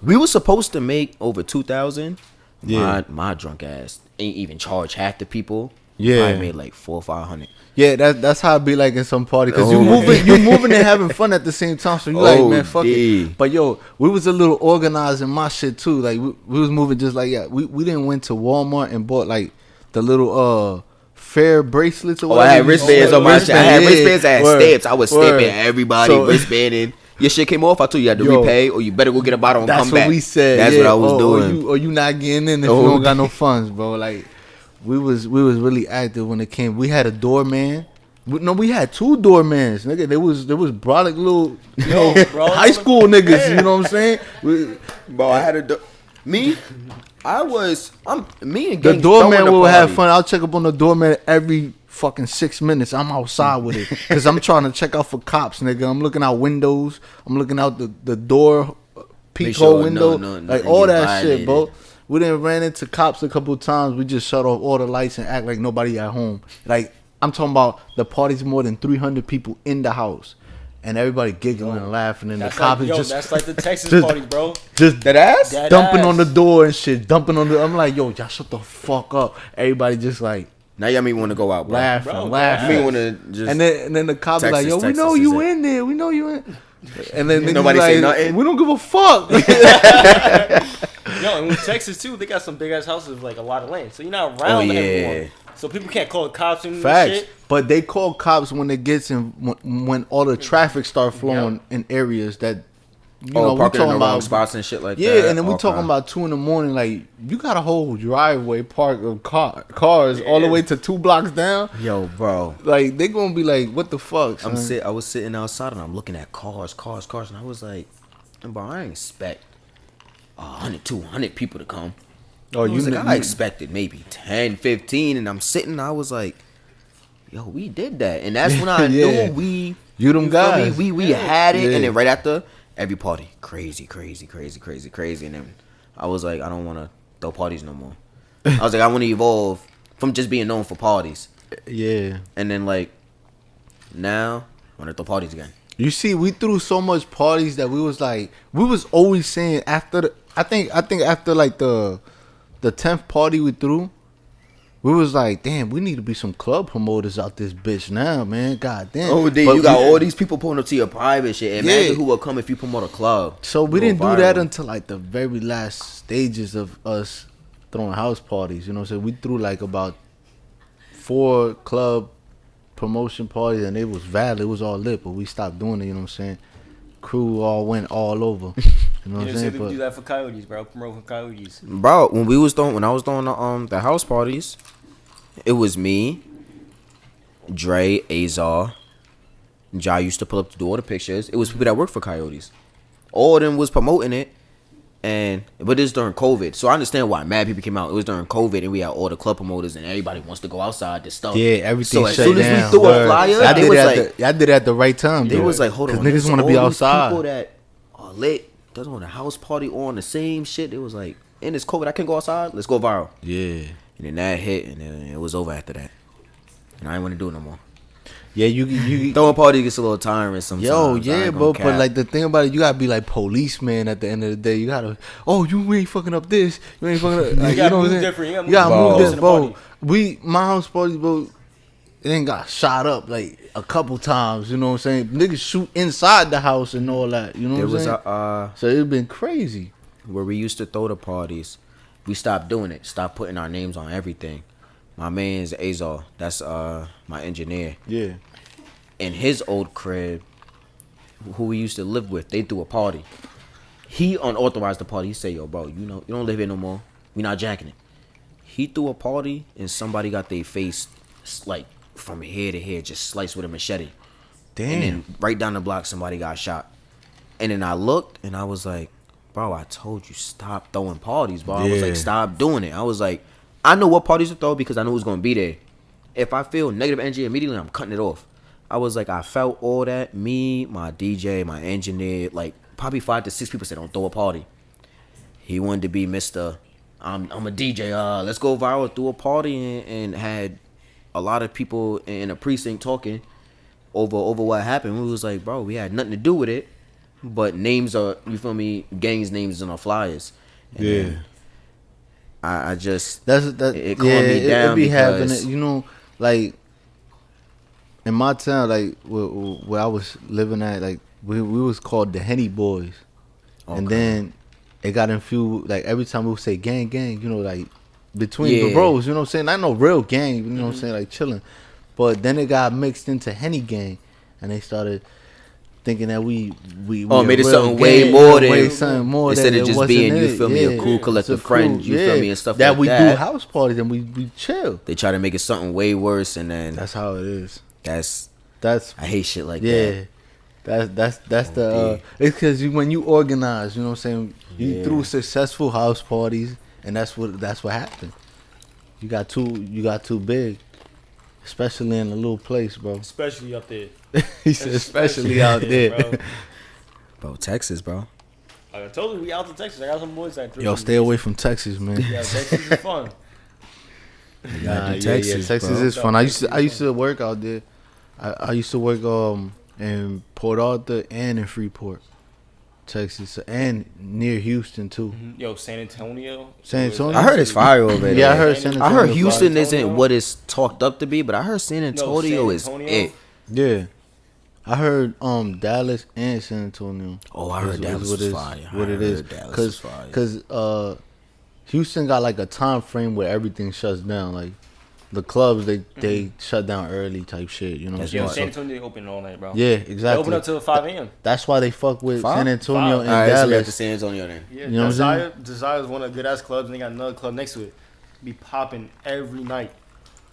we was supposed to make over 2,000. Yeah. My drunk ass ain't even charge half the people. Yeah. I made like 400 or 500. Yeah, that's how it be like in some party. Cause Oh. you moving and having fun at the same time. So you like, Oh, man, fuck D. it. But yo, we was a little organized in my shit too. Like we was moving just like we didn't went to Walmart and bought like the little fair bracelets or Oh, I whatever. had wristbands on my shit. I had Yeah, wristbands that had word, stamps. I was word. stamping everybody, So- wristbanding. Your shit came off. I told you had to Yo, repay, or you better go get a bottle and That's come what back. we said. That's yeah. what I was doing. Or you not getting in if Oh, you don't got no funds, bro. Like we was really active when it came. We had a doorman. We had 2 doormans, nigga. There was brolic little, bro. high school niggas. You know what I'm saying? Bro, I had a me. Me and The gang doorman throwing the will have party. fun. I'll check up on the doorman every fucking 6 minutes. I'm outside with it because I'm trying to check out for cops, nigga. I'm looking out windows. I'm looking out the door, peephole sure window, no- like nothing all get that shit, bro. violated. We done ran into cops a couple times. We just shut off all the lights and act like nobody at home. Like I'm talking about the party's more than 300 people in the house, and everybody giggling and laughing, and the That's cops like, is yo, just that's like the Texas just- parties, bro. just That ass. That dumping ass. on the door and shit, dumping on the. I'm like, yo, y'all shut the fuck up. Everybody just like Now y'all me want to go out, bro. laughing, Bro, laughing. Me want to just. And then the cop be like, yo, Texas, we know Texas you is it. in there. We know you in. And then niggas Nobody like, say nothing? We don't give a fuck. Yo, and with Texas too, they got some big ass houses with like a lot of land, so you're not around Oh, yeah. everyone. So people can't call the cops and Facts. shit. But they call cops when it gets in when all the traffic start flowing in areas that you know we parking in talking the wrong about spots and shit like that. Yeah, and then we Okay. talking about 2 a.m. Like you got a whole driveway park of cars all the way to 2 blocks down. Yo, bro. Like they gonna be like, what the fuck? Son? I was sitting outside and I'm looking at cars, and I was like, bro, I ain't expect 100, 200 people to come. Oh, I expected maybe 10, 15, and I'm sitting. I was like, yo, we did that, and that's when I Yeah. knew we. You them feel guys. me? We had it, Yeah. and then right after every party, crazy, and then I was like, I don't want to throw parties no more. I was like, I want to evolve from just being known for parties, Yeah. and then like now I want to throw parties again. You see, we threw so much parties that we was always saying after I think after like the 10th party we threw, we was like, damn, we need to be some club promoters out this bitch now, man. God damn. Oh, dude, But you got we- all these people pulling up to your private shit. Imagine Yeah. who will come if you promote a club. So we Go didn't do that viral. until like the very last stages of us throwing house parties. You know what I'm saying? We threw like about 4 club promotion parties and it was valid. It was all lit, but we stopped doing it. You know what I'm saying? Crew all went all over. You know what You I'm know, saying? we do that for Coyotes, bro. Promote for Coyotes. Bro, when I was throwing the house parties, it was me, Dre, Azar, Jai used to pull up to do all the pictures. It was people that worked for Coyotes. All of them was promoting it, but it's during COVID, so I understand why mad people came out. It was during COVID, and we had all the club promoters, and everybody wants to go outside to stuff. Yeah, everything So as shut soon as down. we threw a Word. flyer, I they did was it like, I did it at the right time. they though. was like, hold on, 'Cause niggas want to all be these outside. People that are lit, doesn't want a house party on the same shit. It was like, in this COVID, I can't go outside. Let's go viral. Yeah. And then that hit, and then it was over after that. And I ain't want to do it no more. Yeah, you Throwing parties gets a little tiring sometimes. Yo, I yeah, ain't bro. gonna But cap. like the thing about it, you gotta be like policeman at the end of the day. You gotta, you ain't fucking up this. You ain't fucking up. Like, gotta know what move I'm saying? different. You You gotta gotta move move different. this, bro. My house party, bro. It ain't got shot up like a couple times. You know what I'm saying? Niggas shoot inside the house and all that. You know there what I'm was saying? So it's been crazy. where we used to throw the parties. We stopped doing it. Stopped putting our names on everything. My man's Azar. That's my engineer. Yeah. In his old crib, who we used to live with, they threw a party. He unauthorized the party. He said, yo, bro, you don't live here no more. We not jacking it. He threw a party and somebody got their face like from here to here just sliced with a machete. Damn. And then right down the block somebody got shot. And then I looked and I was like, bro, I told you stop throwing parties, bro. I was Yeah. like, stop doing it. I was like, I know what parties to throw because I knew it was gonna be there. If I feel negative energy immediately, I'm cutting it off. I was like, I felt all that. Me, my DJ, my engineer, like probably 5 to 6 people said, don't throw a party. He wanted to be Mr. I'm a DJ. Let's go viral. Threw a party and had a lot of people in a precinct talking over what happened. We was like, bro, we had nothing to do with it, but names are, you feel me? Gangs names in our flyers. And Yeah. then I just That it calmed me down it be having because it, you know, like in my town, like where I was living at, like we was called the Henny Boys, and Okay. then it got infused. Like every time we would say gang, you know, like between the Yeah. bros, you know what I'm saying? Not no real gang, you know what I'm saying, like chilling, but then it got mixed into Henny Gang, and they started thinking that we Oh, a made it real something gang, way more than- way something more instead than of it just wasn't being, you it. feel me, a cool It's collective a friend, you feel me, and stuff that like we that. do house parties and we chill. They try to make it something way worse, and then That's how it is. that's That's I hate shit like yeah. that. That's the it's because when you organize, you know what I'm saying. You Yeah. threw successful house parties, and that's what happened. You got too big, especially in a little place, bro. Especially up there. He said, especially out there. bro. Bro, Texas, bro. Like I told you, we out to Texas. I got some boys that threw Yo, some stay away from Texas, man. Yeah, Texas is fun. Nah, Texas, Texas bro. is fun. I used to work out there. I used to work in Port Arthur and in Freeport, Texas, and near Houston too. Yo, San Antonio. San Antonio? I heard it's fire over there. Yeah, I heard San I heard Antonio Houston fire. isn't what it's talked up to be, but I heard San Antonio is Antonio? it. Yeah, I heard Dallas and San Antonio. Oh, I heard is Dallas what was is- fire. What I it is, heard Dallas was fire. cause Houston got like a time frame where everything shuts down. Like the clubs, they shut down early type shit. You know what I'm Yo, saying? San Antonio they open all night, bro. Yeah, They exactly. open up till 5 a.m. That's why they fuck with Five? San Antonio and Five. All right, so we have to Dallas. San Antonio then. Yeah, You know what I'm Desire is one of the good ass clubs, and they got another club next to it. Be popping every night.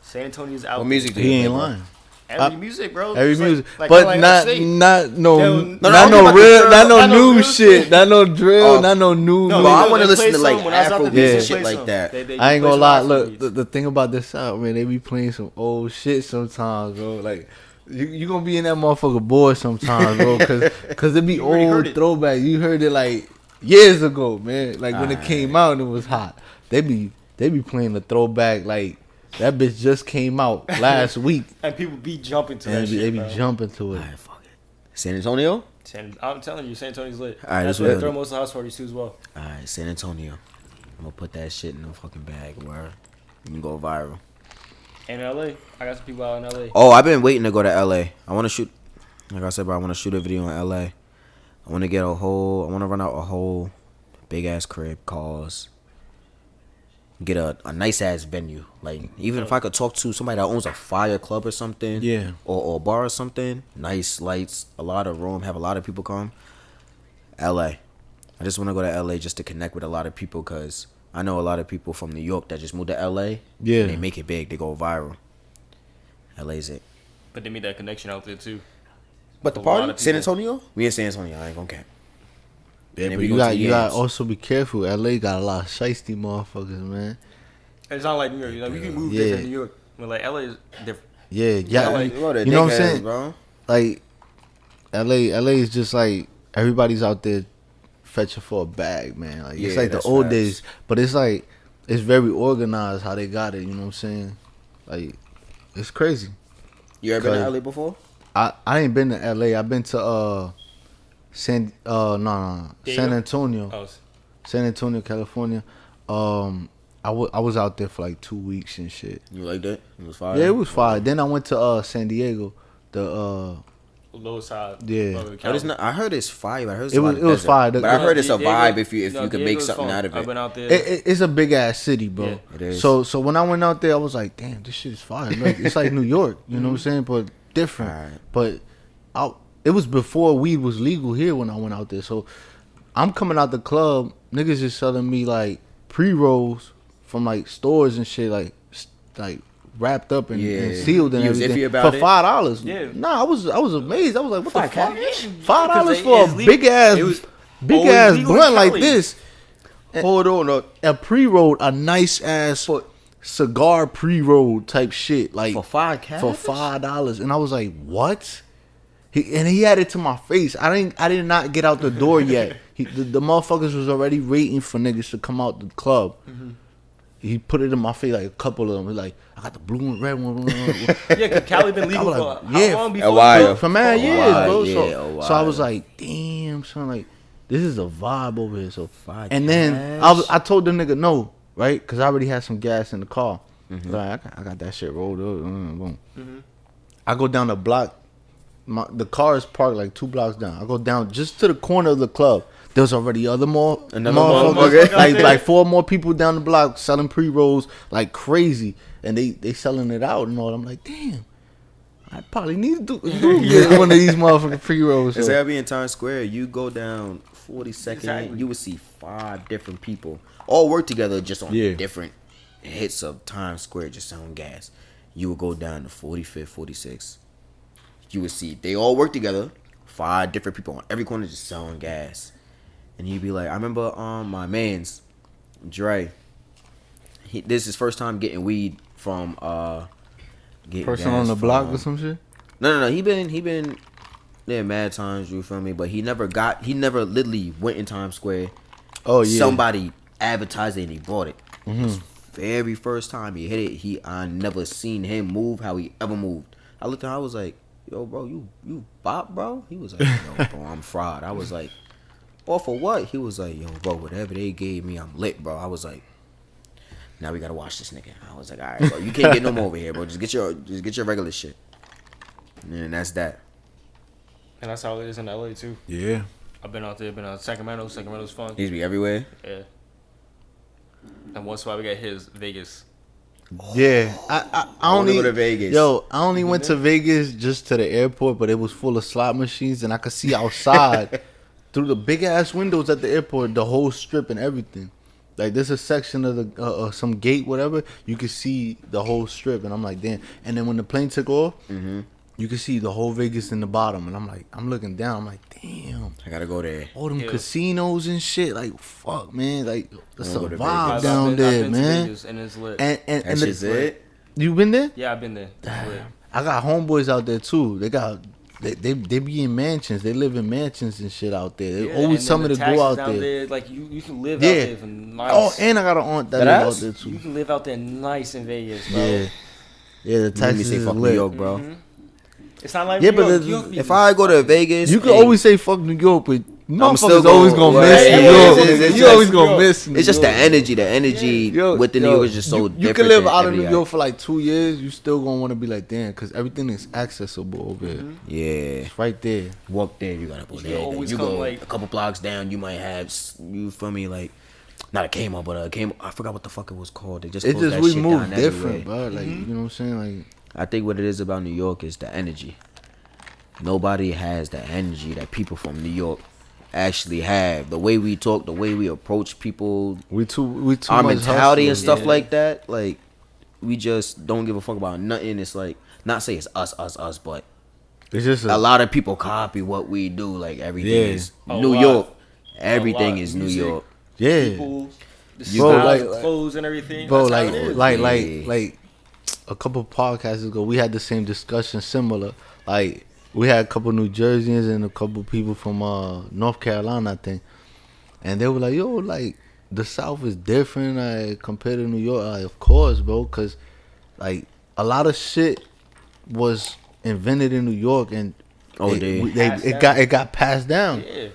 San Antonio's out. What music do He you ain't play, bro? lying. Every music, bro. Every It's like- music, like but kinda like not Upstate. not no No, not I'm no talking about real, the not no not no new real shit, shit. not no drill, Oh. not no new. No, But I they want to play listen to like some when I was out Afro there, they beats play shit like some. that. They I ain't play gonna some lie. Afro Look, beats. the thing about this South, man, they be playing some old shit sometimes, bro. Like you gonna be in that motherfucker bored sometimes, bro, cause it be You already heard old it. throwback. You heard it like years ago, man. Like when it came out and it was hot. They be playing the throwback like that bitch just came out last week, And people be jumping to and that shit, they be bro. jumping to it. All right, fuck it. San Antonio? I'm telling you, San Antonio's lit. All right, That's this where they way. throw most of the house parties too as well. All right, San Antonio. I'm gonna put that shit in the fucking bag. Where you can go viral. And LA, I got some people out in LA. Oh, I've been waiting to go to LA. I want to shoot. Like I said, bro, I want to shoot a video in LA. I want to get I want to run out a whole big ass crib, cars. Get a nice ass venue. Like even if I could talk to somebody that owns a fire club or something, Yeah. or a bar or something. Nice lights, a lot of room, have a lot of people come. LA. I just want to go to LA just to connect with a lot of people because I know a lot of people from New York that just moved to LA. Yeah. And they make it big. They go viral. LA's it. But they made that connection out there too. But the A lot party, of San people. Antonio? We in San Antonio. I ain't gonna cap. Yeah, And then but we you go to got the you got games. also be careful. LA got a lot of shiesty motherfuckers, man. It's not like New York. You know, we can move Yeah. different in New York. But like LA is different. Yeah, yeah. like, Bro, they're you know what I'm dickheads, saying? bro. Like LA is just like everybody's out there fetching for a bag, man. Like it's Yeah, like the that's old facts. days, but it's like it's very organized how they got it. You know what I'm saying? Like it's crazy. You ever been to Cause- LA before? I ain't been to LA. I've been to San Diego? Antonio, Oh, San Antonio, California. I was out there for like 2 weeks and shit. You like that? It was fire. Yeah, it was fire. Then I went to San Diego. The low side. Yeah. But it's not, I heard it's fire. I heard it's It a lot was- of it was desert. fire. But I heard it's a Diego- vibe if you no, could make Diego's something fun. out of I've it. been out there. it's a big ass city, bro. Yeah. It is. So when I went out there, I was like, damn, this shit is fire. Like, it's like New York, you know what I'm saying? But different. Alright. But it was before weed was legal here when I went out there. So I'm coming out the club, niggas just selling me like pre-rolls from like stores and shit, like wrapped up and, Yeah. and sealed and You was everything iffy about for it? $5. Yeah. Nah, I was amazed. I was like, what the fuck? $5 $5 it for is a legal. big ass It was big always ass legal in blunt like Cali. this. Hold on. A pre-roll, a nice ass cigar pre-roll type shit, like For $5? for $5, and I was like, what? He had it to my face. I did not get out the door yet. The motherfuckers was already waiting for niggas to come out the club. He put it in my face, like a couple of them. He's like, I got the blue and red one. Yeah, cause Cali been legal I was for like, how yeah, long a before? while. For mad A years, while, bro. yeah, a So I while. was like, damn, son, like this is a vibe over here. So $5 and then I told the nigga no, right? Because I already had some gas in the car. Like, I got that shit rolled up. Boom. I go down the block. The car is parked like 2 blocks down. I go down just to the corner of the club. There's already Another motherfuckers, motherfucker. like 4 more people down the block selling pre-rolls like crazy, and they selling it out and all. I'm like, damn, I probably need to do get one of these motherfucking pre-rolls. It's So. gotta be in Times Square. You go down 42nd, Exactly. you would see 5 different people all work together just on Yeah. different hits of Times Square, just selling gas. You would go down to 45th, 46th. You would see they all work together. 5 different people on every corner just selling gas. And he'd be like, I remember my man's Dre. This is his first time getting weed from getting Person gas on the block from- or some shit. No. He been there mad times. You feel me? But he never literally went in Times Square. Oh yeah, Somebody advertised it and he bought it. His very first time he hit it. I never seen him move how he ever moved. I looked at him. I was like, yo, bro, you bop, bro. He was like, yo, bro, I'm fried. I was like, or for what? He was like, yo, bro, whatever they gave me, I'm lit, bro. I was like, now we gotta watch this nigga. I was like, all right, bro, you can't get no more over here, bro. Just get your regular shit. And that's that. And that's how it is in LA too. yeah. I've been out there, been out Sacramento. Sacramento's fun. He's be everywhere. Yeah. And one spot we got his Vegas. Yeah, I I wanna only go to Vegas. Yo, I only went to Vegas just to the airport, but it was full of slot machines, and I could see outside through the big ass windows at the airport, the whole strip and everything. Like there's a section of the some gate, whatever, you could see the whole strip, and I'm like, damn. And then when the plane took off, you could see the whole Vegas in the bottom, and I'm like, I'm looking down, I'm like, damn. I gotta go there. All them casinos and shit, like fuck, man, like it's a go to vibe Vegas. down I've there, been to man. Vegas, and it's lit. And That's just it. You been there? Yeah, I've been there. It's lit. I got homeboys out there too. They be in mansions. They live in mansions and shit out there. They Yeah, always and tell then me the to go out taxes down there. Like you can live Yeah. out there for nice. Oh, and I got an aunt that That live out ass? there You too. can live out there nice in Vegas, bro. Yeah, yeah. The You made me taxes say is fuck New lit. York, bro. It's not like Yeah, New but York. the- New York If I go to Vegas, You can hey, always say fuck New York, but motherfuckers still always going- gonna right, miss yeah, New yeah, York. it's You just always New gonna York. miss. New it's just York. the energy. The energy within New York is just so different. You can live than out of every New guy. York for like 2 years. You still gonna want to be like, damn, because everything is accessible over here. Yeah. It's right there. Walk there, you gotta go You there. can Then always you come, go like- a couple blocks down, you might have you feel me, like not a Kmart, but a Kmart. I forgot what the fuck it was called. They just It closed just that we shit move down different, everywhere. bro. Like you know what I'm saying? Like I think what it is about New York is the energy. Nobody has the energy that people from New York actually have. The way we talk, the way we approach people, we too our much mentality and hustlers. stuff like that. Like we just don't give a fuck about nothing. It's like not say it's us, but It's just a lot of people copy what we do. Like everything Yeah. is A New lot. York. A Everything lot. is New Music. York. yeah, people, the Bro, styles, like- the clothes and everything. bro. That's how Like it is. Yeah. like a couple podcasts ago, we had the same discussion, similar. Like we had a couple New Jerseyans and a couple people from North Carolina, I think, and they were like, "Yo, like the South is different, like compared to New York." Like, of course, bro, because like a lot of shit was invented in New York, and Oh, it got passed down Yeah.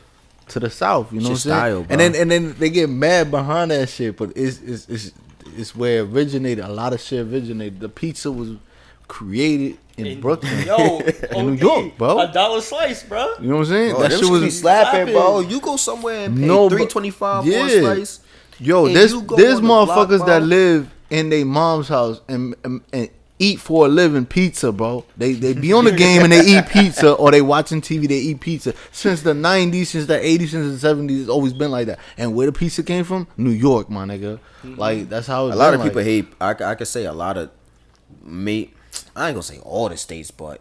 to the South. You know what I'm Shit saying? style, bro. And then they get mad behind that shit, but it's where it originated. A lot of shit originated. The pizza was created in Brooklyn. Yo, In New OD, York, bro. $1 slice, bro. You know what I'm saying? Oh, that them shit shit be was slapping, bro. slapping. You go somewhere and pay No, but- $3.25 for yeah. a slice. yo. and There's you go there's on the block, motherfuckers bro. that live in their mom's house and eat for a living pizza, bro. They be on the game and they eat pizza, or they watching TV, they eat pizza. Since the 90s, since the 80s, since the 70s, it's always been like that. And where the pizza came from? New York, my nigga. Like that's how it's A lot been, of people like. hate. I could say a lot of I ain't gonna say all the states, but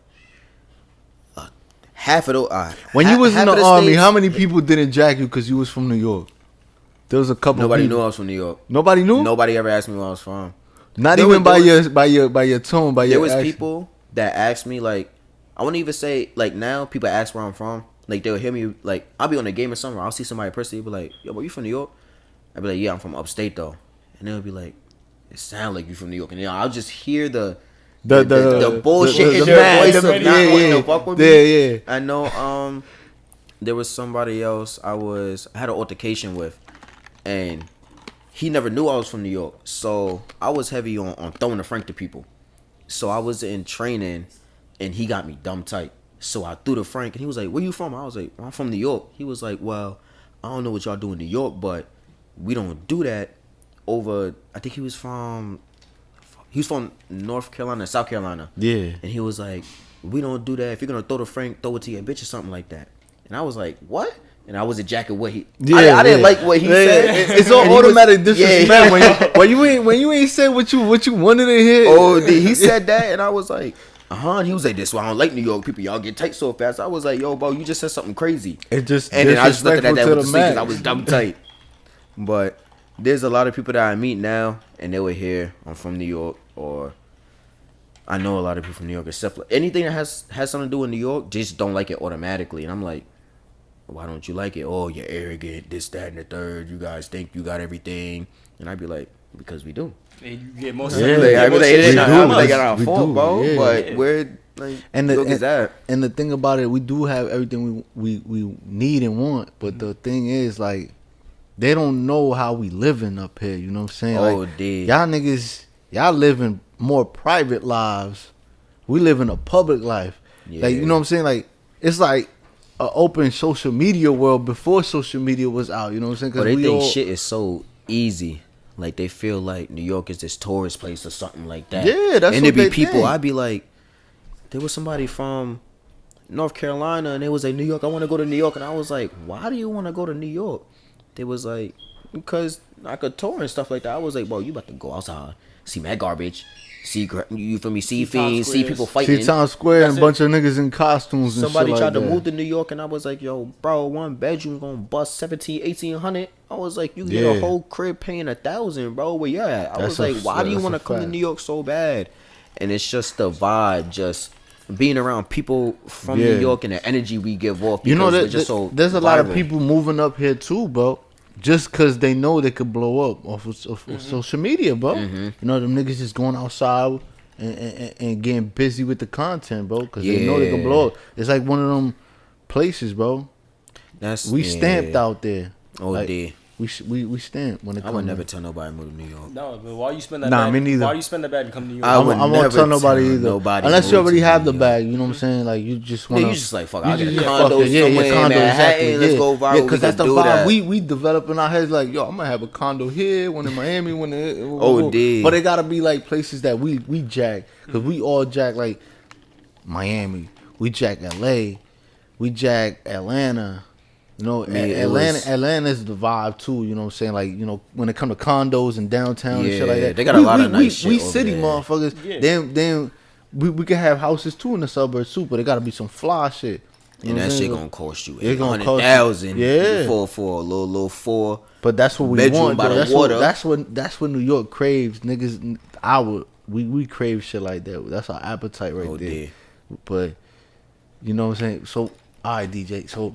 half of the When you was in the army, states, how many people didn't jack you because you was from New York? There was a couple. Nobody people. knew I was from New York. Nobody knew. Nobody ever asked me where I was from. Not There even was- by your tone, by There your. was accent. people that asked me like, I wouldn't even say like now. People ask where I'm from. Like they'll hear me like I'll be on a game or something. I'll see somebody personally be like, "Yo, bro, you from New York?" I'll be like, "Yeah, I'm from upstate though," and they'll be like, "It sound like you from New York," and then I'll just hear the bullshit in their mad- voice of not yeah, wanting yeah. to fuck with Yeah, me. yeah. I know. There was somebody else I had an altercation with, and he never knew I was from New York. So I was heavy on throwing the frank to people. So I was in training, and he got me dumb tight. So I threw the frank, and he was like, "Where you from?" I was like, "I'm from New York." He was like, "Well, I don't know what y'all do in New York, but we don't do that over." I think he was from North Carolina, South Carolina. Yeah. And he was like, "We don't do that. If you're gonna throw the frank, throw it to your bitch or something like that." And I was like, "What?" And I wasn't jacking what he. I didn't like what he said. It's all And he was- automatic disrespect Yeah. when you ain't say what you wanted to hear. Oh, he said that, and I was like, And he was like, "This is why I don't like New York people. Y'all get tight so fast." I was like, "Yo, bro, you just said something crazy." It just And then I just looked at that disrespectful with to the because I max. was dumb tight. But there's a lot of people that I meet now, and they were here. I'm from New York, or I know a lot of people from New York. Except for anything that has something to do with New York, just don't like it automatically. And I'm like, why don't you like it? Oh, you're arrogant, this, that, and the third. You guys think you got everything, and I'd be like, because we do. You get most Yeah. of Like, I it. mean, we it ain't do. like our We fault, do, bro. yeah. But where like And New the York is that? and the thing about it, we do have everything we need and want, but the thing is, like, they don't know how we living up here. You know what I'm saying? Oh, like, dude. y'all niggas, y'all living more private lives. We live in a public life. Like, you know what I'm saying? Like, it's like an open social media world before social media was out. You know what I'm saying? But they we think all, shit is so easy. like they feel like New York is this tourist place or something like that. Yeah, that's and what there be they people. think. I'd be like, there was somebody from North Carolina, and they was like, New York. I want to go to New York, and I was like, why do you want to go to New York? They was like, because I could tour and stuff like that. I was like, bro, you about to go outside, see mad garbage, you feel me, see fiends, see people fighting. See Times Square and That's a bunch of niggas in costumes and Somebody shit tried like to that. move to New York, and I was like, yo, bro, one bedroom gonna bust 1800. I was like, you can get Yeah. a whole crib paying 1,000, bro. Where you at? I That's was a like, why do you that's want a to come to fact. New York so bad? And it's just the vibe, just being around people from Yeah. New York and the energy we give off. You know because that we're just so there's a lot of viral. people moving up here too, bro. Just cause they know they could blow up off of social media, bro. You know them niggas just going outside and getting busy with the content, bro. Cause they know they can Yeah. blow up. It's like one of them places, bro. That's We yeah. stamped out there. Oh, Like, dear. we stamped when it I comes. would never tell nobody to move to New York. No, but why you spend that? Nah, bag? me neither. Why you spend that bag to come to New York? I would I won't never tell nobody tell either. nobody Unless you move already to have New the York. bag, you know what I'm saying? Like you just want Yeah, you just like, fuck, I'll get a fuck condo it. somewhere in Manhattan, exactly. let's yeah. go viral, Yeah, we because that's the can do vibe that. we develop in our heads. Like, yo, I'm gonna have a condo here, one in Miami, one in Oh, dude. But it gotta be like places that we jack, because we all jack like Miami, we jack LA, we jack Atlanta. You know, Man, it was- Atlanta's the vibe too. You know what I'm saying? Like, you know, when it come to condos and downtown and shit like Yeah, that, they got a lot of nice shit We over city there. motherfuckers. Yeah. Then we can have houses too in the suburbs too, but it gotta be some fly shit. You And know what that I'm shit saying? gonna cost you It gonna cost you- 800,000. Yeah. for a little 4. But that's what we bedroom want. by Though. the water. That's what New York craves, niggas. We crave shit like that. That's our appetite right Oh, there. dear. But you know what I'm saying. So, all right, DJ. So,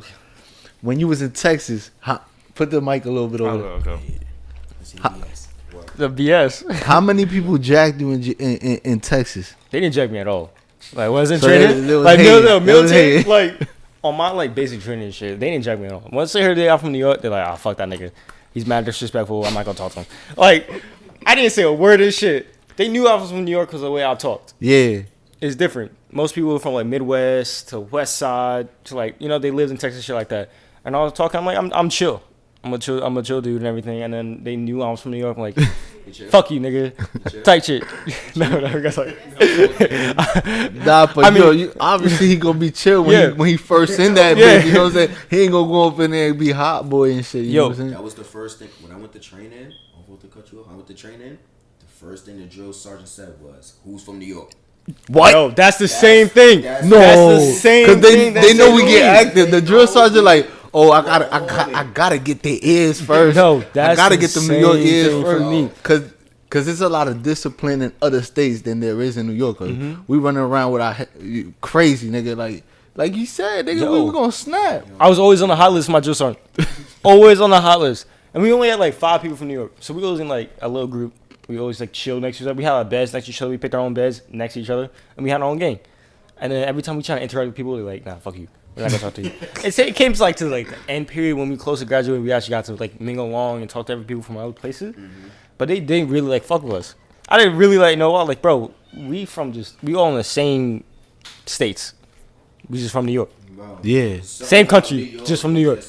when you was in Texas, put the mic a little bit over. Okay. The BS. How many people jacked you in Texas? They didn't jack me at all. Like wasn't So training. they was Like hating. They was military. hating. Like on my like basic training and shit. They didn't jack me at all. Once they heard they out from New York, they're like, "Ah, fuck that nigga. He's mad disrespectful. I'm not gonna talk to him." Like I didn't say a word of shit. They knew I was from New York because of the way I talked. Yeah, It's different. Most people from like Midwest to West Side to like they lived in Texas, shit like that. And I was talking. I'm like, I'm chill. I'm a chill dude and everything. And then they knew I was from New York. I'm like, fuck you, nigga. Tight shit. no, that's like. nah, but I mean- you obviously he gonna be chill when Yeah. he first in that Yeah. bitch. You know what I'm saying? He ain't gonna go up in there and be hot boy and shit. You Yo. know what I'm saying? That was the first thing when I went to training. I'm about to cut you off. I went to training. The first thing the drill sergeant said was, "Who's from New York?" What? Yo, that's the same thing. that's- No, That's the same because they thing. they know we That's get the active. The drill sergeant like, oh, I gotta get their ears first. No, I that's gotta the get them New York same ears thing first. for me. Cause there's a lot of discipline in other states than there is in New York. 'Cause we running around with our crazy nigga like you said, nigga, Yo. we gonna snap. I was always on the hot list for my drill sergeant. Always on the hot list. And we only had like 5 people from New York. So we always in like a little group. We always like chill next to each other. We had our beds next to each other. We picked our own beds next to each other. And we had our own gang. And then every time we try to interact with people, they're like, nah, fuck you. We're not gonna talk to you. It came to like the end period when we close to graduate. We actually got to like mingle along and talk to other people from other places. But they didn't really like fuck with us. I didn't really like bro, we all in the same states. We just from New York. Yeah, Same country, just from New York.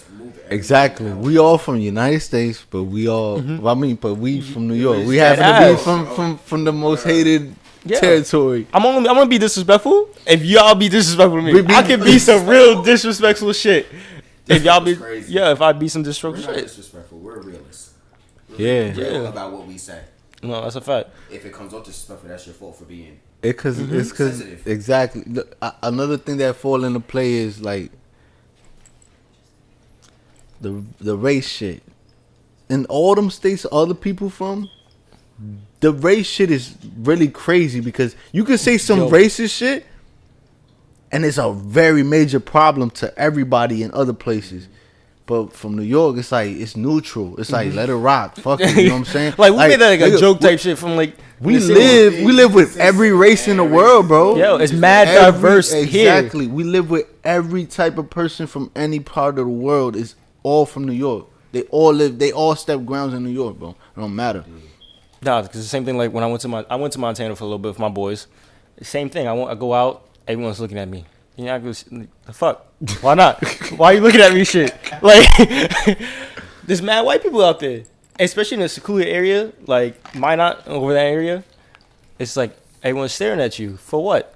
exactly. We all from the United States, but we all. Well, I mean, but we from New York. We happen to Yes. be from the most hated Yeah. territory. I'm gonna be disrespectful if y'all be disrespectful to me. We be- I can be some real disrespectful shit. If y'all be, That's crazy. yeah, if I be some We're disrespectful not shit. disrespectful. We're realists. Yeah. Real Yeah. about what we say. No, that's a fact. If it comes off disrespectful, that's your fault for being. It's cause Sensitive. exactly. Look, another thing that fall into play is like the race shit. In all them states other people from, the race shit is really crazy because you can say some Yo. racist shit, and it's a very major problem to everybody in other places. But from New York, it's like it's neutral. It's like let it rock. Fuck it. You know what I'm saying? Like we made that like a nigga, joke type shit from like We the city. live with every race in the world, bro. Yo, it's mad Every- diverse here. Exactly. We live with every type of person from any part of the world. Is all from New York. They all step grounds in New York, bro. It don't matter. Nah, because the same thing. Like when I went to Montana for a little bit with my boys. Same thing. I go out. Everyone's looking at me. You know, I go, the fuck. Why not? Why are you looking at me? Shit. Like, there's mad white people out there. especially in a secluded area like Minot over that area, it's like everyone's staring at you for what?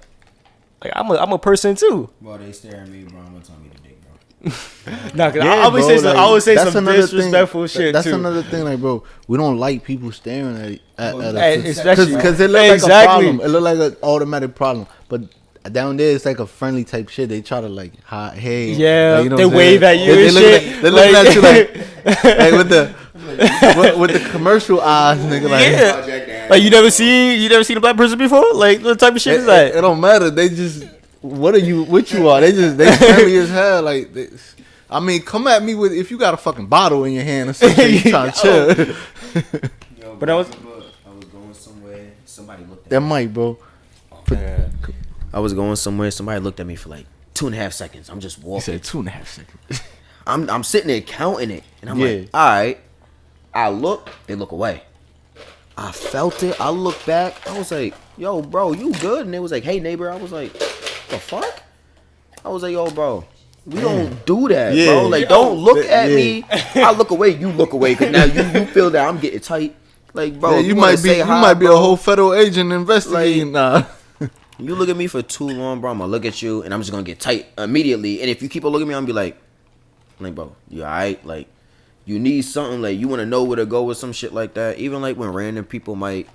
Like I'm a person too. Well, they stare at me, bro. I'm gonna tell me the dick, bro. Nah, cause Yeah, I always bro, say some, like, I always say that's some another disrespectful thing, shit That's too. another thing, like, bro, we don't like people staring at Hey, us. especially Because it look exactly. like a problem. It look like an automatic problem. But down there, it's like a friendly type shit. They try to, like, hi, hey. Yeah, like, you know they what I'm wave saying? at you They and look shit. At, they looking Like- at you like with the commercial eyes, nigga. Like, Yeah. Like you never seen a black person before? Like what type of shit is that? It don't matter. They just, what you are. They friendly as hell. Like, I mean, come at me with, if you got a fucking bottle in your hand or something, you trying to chill. Yo, But I was going somewhere. Somebody looked at That me. mic, bro. I was going somewhere. Somebody looked at me for like 2.5 seconds. I'm just He walking. said 2.5 seconds. I'm sitting there counting it, and I'm Yeah. like, all right. I look. They look away. I felt it. I looked back. I was like, yo, bro, you good? And they was like, hey, neighbor. I was like, the fuck? I was like, yo, bro, we don't do that, Yeah. bro. Like, don't look at Yeah. me. I look away. You look away. Because now you feel that I'm getting tight. Like, bro, Yeah, you might be say you hi, might be a bro. whole federal agent investigating. Nah. You look at me for too long, bro. I'm gonna look at you, and I'm just gonna get tight immediately. And if you keep on looking at me, I'm gonna be like, bro, you alright? Like, you need something. Like, you want to know where to go with some shit like that. Even like when random people might,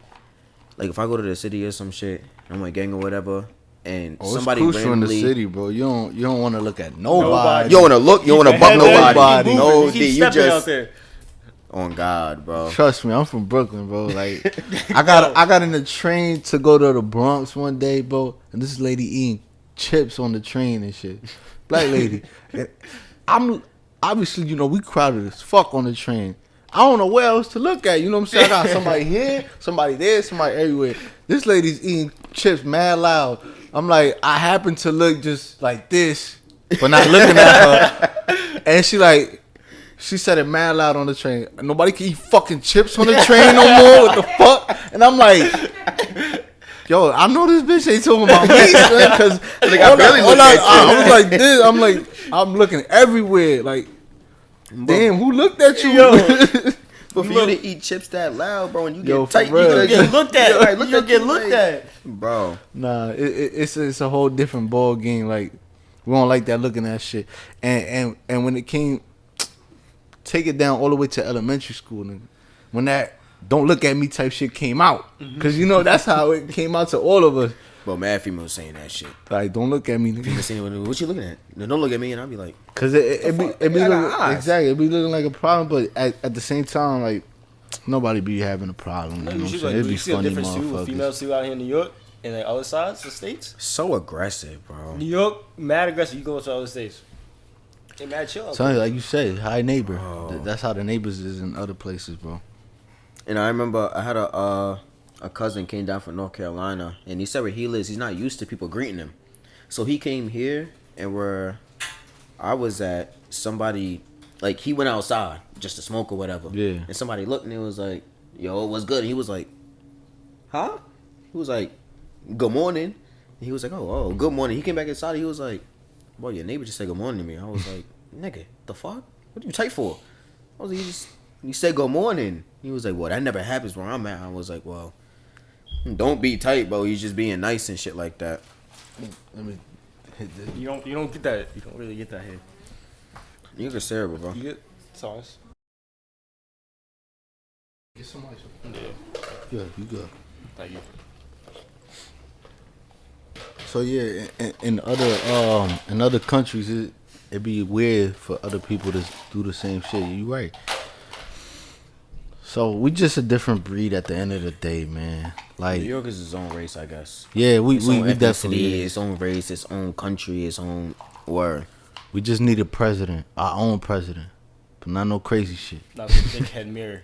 like, if I go to the city or some shit, I'm like gang or whatever, and somebody it's crucial randomly, in the city, bro. You don't want to look at nobody. you don't want to look, you don't want to buck nobody. No, you D, keep you stepping out just there. on God, bro. Trust me, I'm from Brooklyn, bro. Like, I got in the train to go to the Bronx one day, bro, and this lady eating chips on the train and shit. Black lady. And I'm obviously, you know, we crowded as fuck on the train. I don't know where else to look at. You know what I'm saying? I got somebody here, somebody there, somebody everywhere. This lady's eating chips mad loud. I'm like, I happen to look just like this, but not looking at her. And she said it mad loud on the train. Nobody can eat fucking chips on the train no more. What the fuck? And I'm like, yo, I know this bitch ain't talking about me, man. Because Like, I barely looked at you. I was like this. I'm looking everywhere. Like, damn, who looked at you? But for you to eat chips that loud, bro, and you Yo, get for tight, real. you Get looked at. Right, You don't get looked at. bro. Nah, it's a whole different ball game. Like, we don't like that looking at shit. And when it came, take it down all the way to elementary school, nigga. When that don't look at me type shit came out, because you know that's how it came out to all of us. But mad females saying that shit. Like, don't look at me, nigga. Females saying, what you looking at? No, don't look at me, and I'll be like, Cause it be I got looking, eyes. exactly, it be looking like a problem, but at the same time, like, nobody be having a problem. You know You what I'm should, saying? like, It'd you be see a funny, difference too with motherfuckers. females too out here in New York and like other sides, the states. so aggressive, bro. New York, mad aggressive. You go to other states, they mad chill. out So, there. like you said, high neighbor. Oh. That's how the neighbors is in other places, bro. And I remember I had a cousin came down from North Carolina, and he said where he lives, he's not used to people greeting him. So he came here, and where I was at, somebody, like, he went outside just to smoke or whatever. Yeah. And somebody looked, and it was like, yo, what's good? And he was like, huh? He was like, good morning. And he was like, oh, good morning. He came back inside, he was like, boy, your neighbor just said good morning to me. I was like, nigga, the fuck? What are you tight for? I was like, you said good morning. He was like, well, that never happens where I'm at. I was like, well, don't be tight, bro. He's just being nice and shit like that. Let me hit this. You don't get that. You don't really get that here. You can say it, bro. You get sauce. Get some ice. Yeah, Yeah, you good. thank you. So yeah, in other countries, it'd be weird for other people to do the same shit. You right. So we just a different breed at the end of the day, man. Like, New York is its own race, I guess. yeah, we Its own definitely ethnicity, is. its own race, its own country, its own word. We just need a president, our own president, but not no crazy shit. Not the dickhead mirror.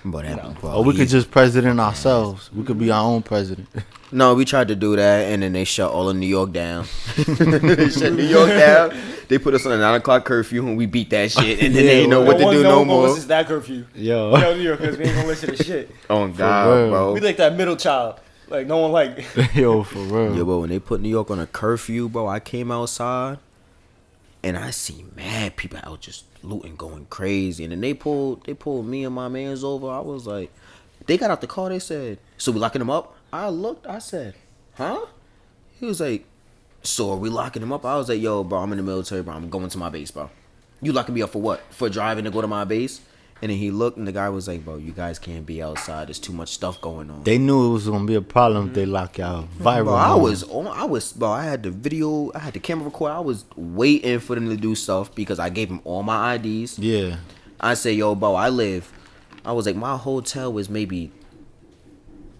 But that, bro, Or we could he's- just president ourselves. We could be our own president. No, we tried to do that, and then they shut all of New York down. They shut New York down. They put us on a 9 o'clock curfew, and we beat that shit. And then Yeah, they didn't know what to do no one more. listens to that curfew. Yo, Yo, New York, because we ain't gonna listen to shit. Oh God, real. bro. We like that middle child. Like no one like. yo, for real. Yo, bro, when they put New York on a curfew, bro, I came outside, And I see mad people out just looting, going crazy. And then they pulled me and my mans over. I was like, they got out the car. They said, so we locking them up? I looked. I said, huh? He was like, so are we locking him up? I was like, yo, bro, I'm in the military, bro. I'm going to my base, bro. You locking me up for what? For driving to go to my base? And then he looked, and the guy was like, bro, you guys can't be outside. There's too much stuff going on. They knew it was gonna be a problem if they lock y'all viral. Bro, I had the video, I had the camera record. I was waiting for them to do stuff because I gave them all my IDs. Yeah. I say, yo, bro, I was like, my hotel was maybe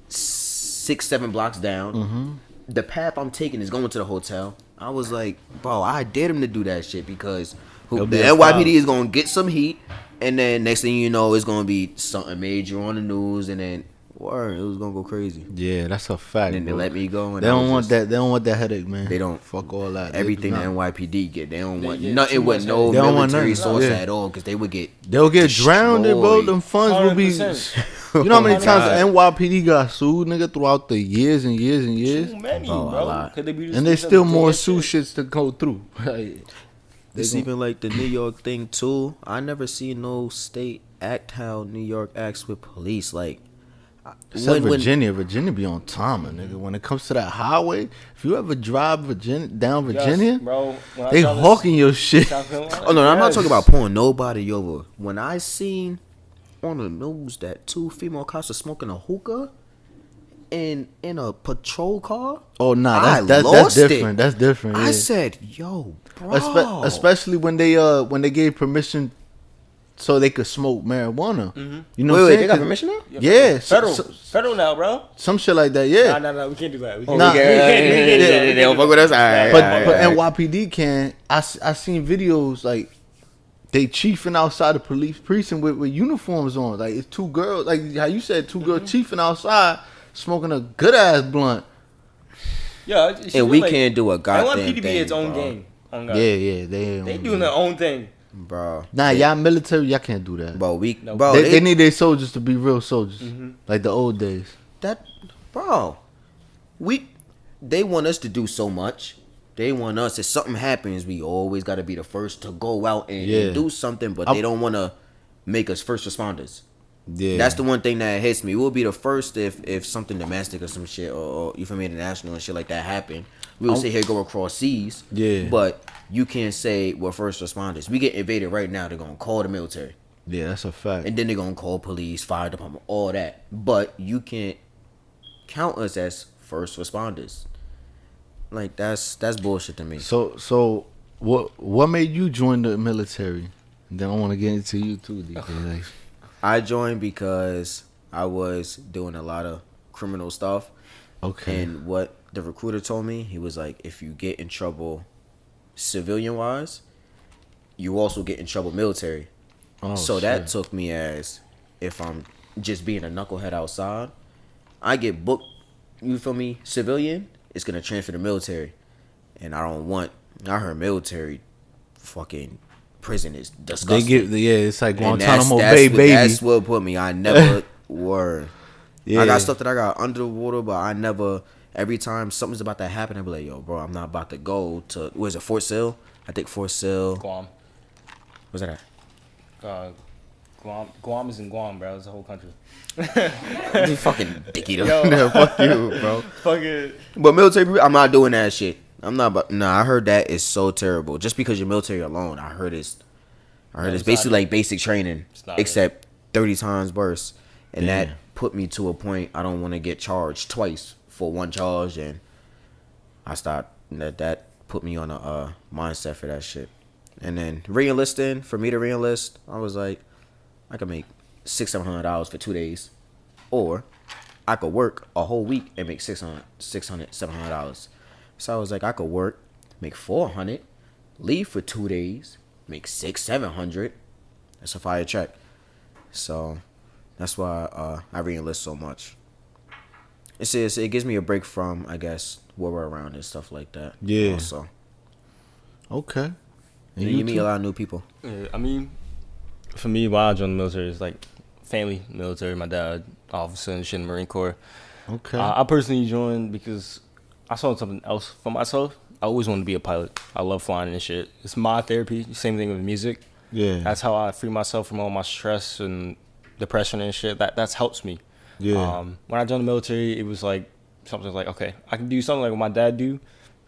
6-7 blocks down. Mm-hmm. The path I'm taking is going to the hotel. I was like, bro, I dared him to do that shit because the NYPD is gonna get some heat, and then next thing you know, it's gonna be something major on the news, and then it was gonna go crazy. Yeah, that's a fact. And then they let me go. And they don't want that. They don't want that headache, man. They don't. Fuck all that. Everything the NYPD get, they don't want nothing with no they don't military want source yeah. at all, because they'll get drowned, bro. Them funds will be. 100%. You know how many times the NYPD got sued, nigga, throughout the years and years and years, Too many, Oh, a bro. lot. and there's still more sue shits to go through. It's even like the New York thing too. I never seen no state act how New York acts with police. Like, Except Virginia be on time, nigga. When it comes to that highway, if you ever drive down Virginia, yes, bro, they hawking your shit. Oh no, I'm not talking about pulling nobody over. When I seen on the news that 2 female cops are smoking a hookah in a patrol car. Oh nah, that's different. That's different. I Yeah. said, yo, bro. Especially when they gave permission so they could smoke marijuana. Mm-hmm. You know, wait, they got permission now? Yeah, federal now, bro. some shit like that. Yeah, No, we can't do that. We Nah. They don't fuck with us. All right, but NYPD can. I seen videos like they chiefing outside the police precinct with uniforms on. Like it's 2 girls. Like how you said, 2 girls chiefing outside smoking a good ass blunt. Yeah, and we can't do a goddamn NYPD thing. be its own bro. game. Yeah, They doing their own thing. Bro. Nah, y'all military, y'all can't do that. Bro, They need their soldiers to be real soldiers, like the old days. They want us to do so much. They want us, if something happens, we always got to be the first to go out and do something, but they don't want to make us first responders. Yeah, That's the one thing that hits me. We'll be the first if something domestic or some shit, or you feel me, international and shit like that happen. We'll sit here, go across seas. Yeah. But you can't say we're first responders. We get invaded right now, they're going to call the military. Yeah, that's a fact. And then they're going to call police, fire department, all that. But you can't count us as first responders. Like, that's bullshit to me. So what made you join the military? And then I want to get into you too, DK. Like, I joined because I was doing a lot of criminal stuff. okay. And what the recruiter told me, he was like, if you get in trouble civilian-wise, you also get in trouble military. Oh, so shit. that took me as if I'm just being a knucklehead outside, I get booked, you feel me, civilian, it's going to transfer to military. And I heard military fucking prison is disgusting. It's like And Guantanamo Bay, baby. That's what put me. I never were. Yeah. I got stuff that I got under the water, but I never. Every time something's about to happen, I be like, yo, bro, I'm not about to go to. Where's it? Fort Sill? I think Fort Sill. Guam. What's that at? Guam is in Guam, bro. It's the whole country. You fucking dicky though. Yo. Fuck you, bro. Fuck it. But military, I'm not doing that shit. I'm not. But nah, I heard that is so terrible. Just because you're military alone, I heard it's basically like basic training, except 30 times worse. And that put me to a point I don't want to get charged twice for one charge, and that put me on a mindset for that shit. And then re-enlisting, for me to re-enlist, I was like, I could make $600-700 for 2 days, or I could work a whole week and make $700. So I was like, I could work, make $400, leave for 2 days, make $600-700. That's a fire check. So that's why I re-enlist so much. It gives me a break from, I guess, where we're around and stuff like that. Yeah. Also. Okay. And You meet a lot of new people. Yeah, I mean, for me, why I joined the military is like family, military. My dad, officer and shit in the Marine Corps. Okay. I personally joined because I saw something else for myself. I always wanted to be a pilot. I love flying and shit. It's my therapy. Same thing with music. Yeah. That's how I free myself from all my stress and depression and shit. That's helps me. Yeah. When I joined the military, it was like something like, okay, I can do something like what my dad do.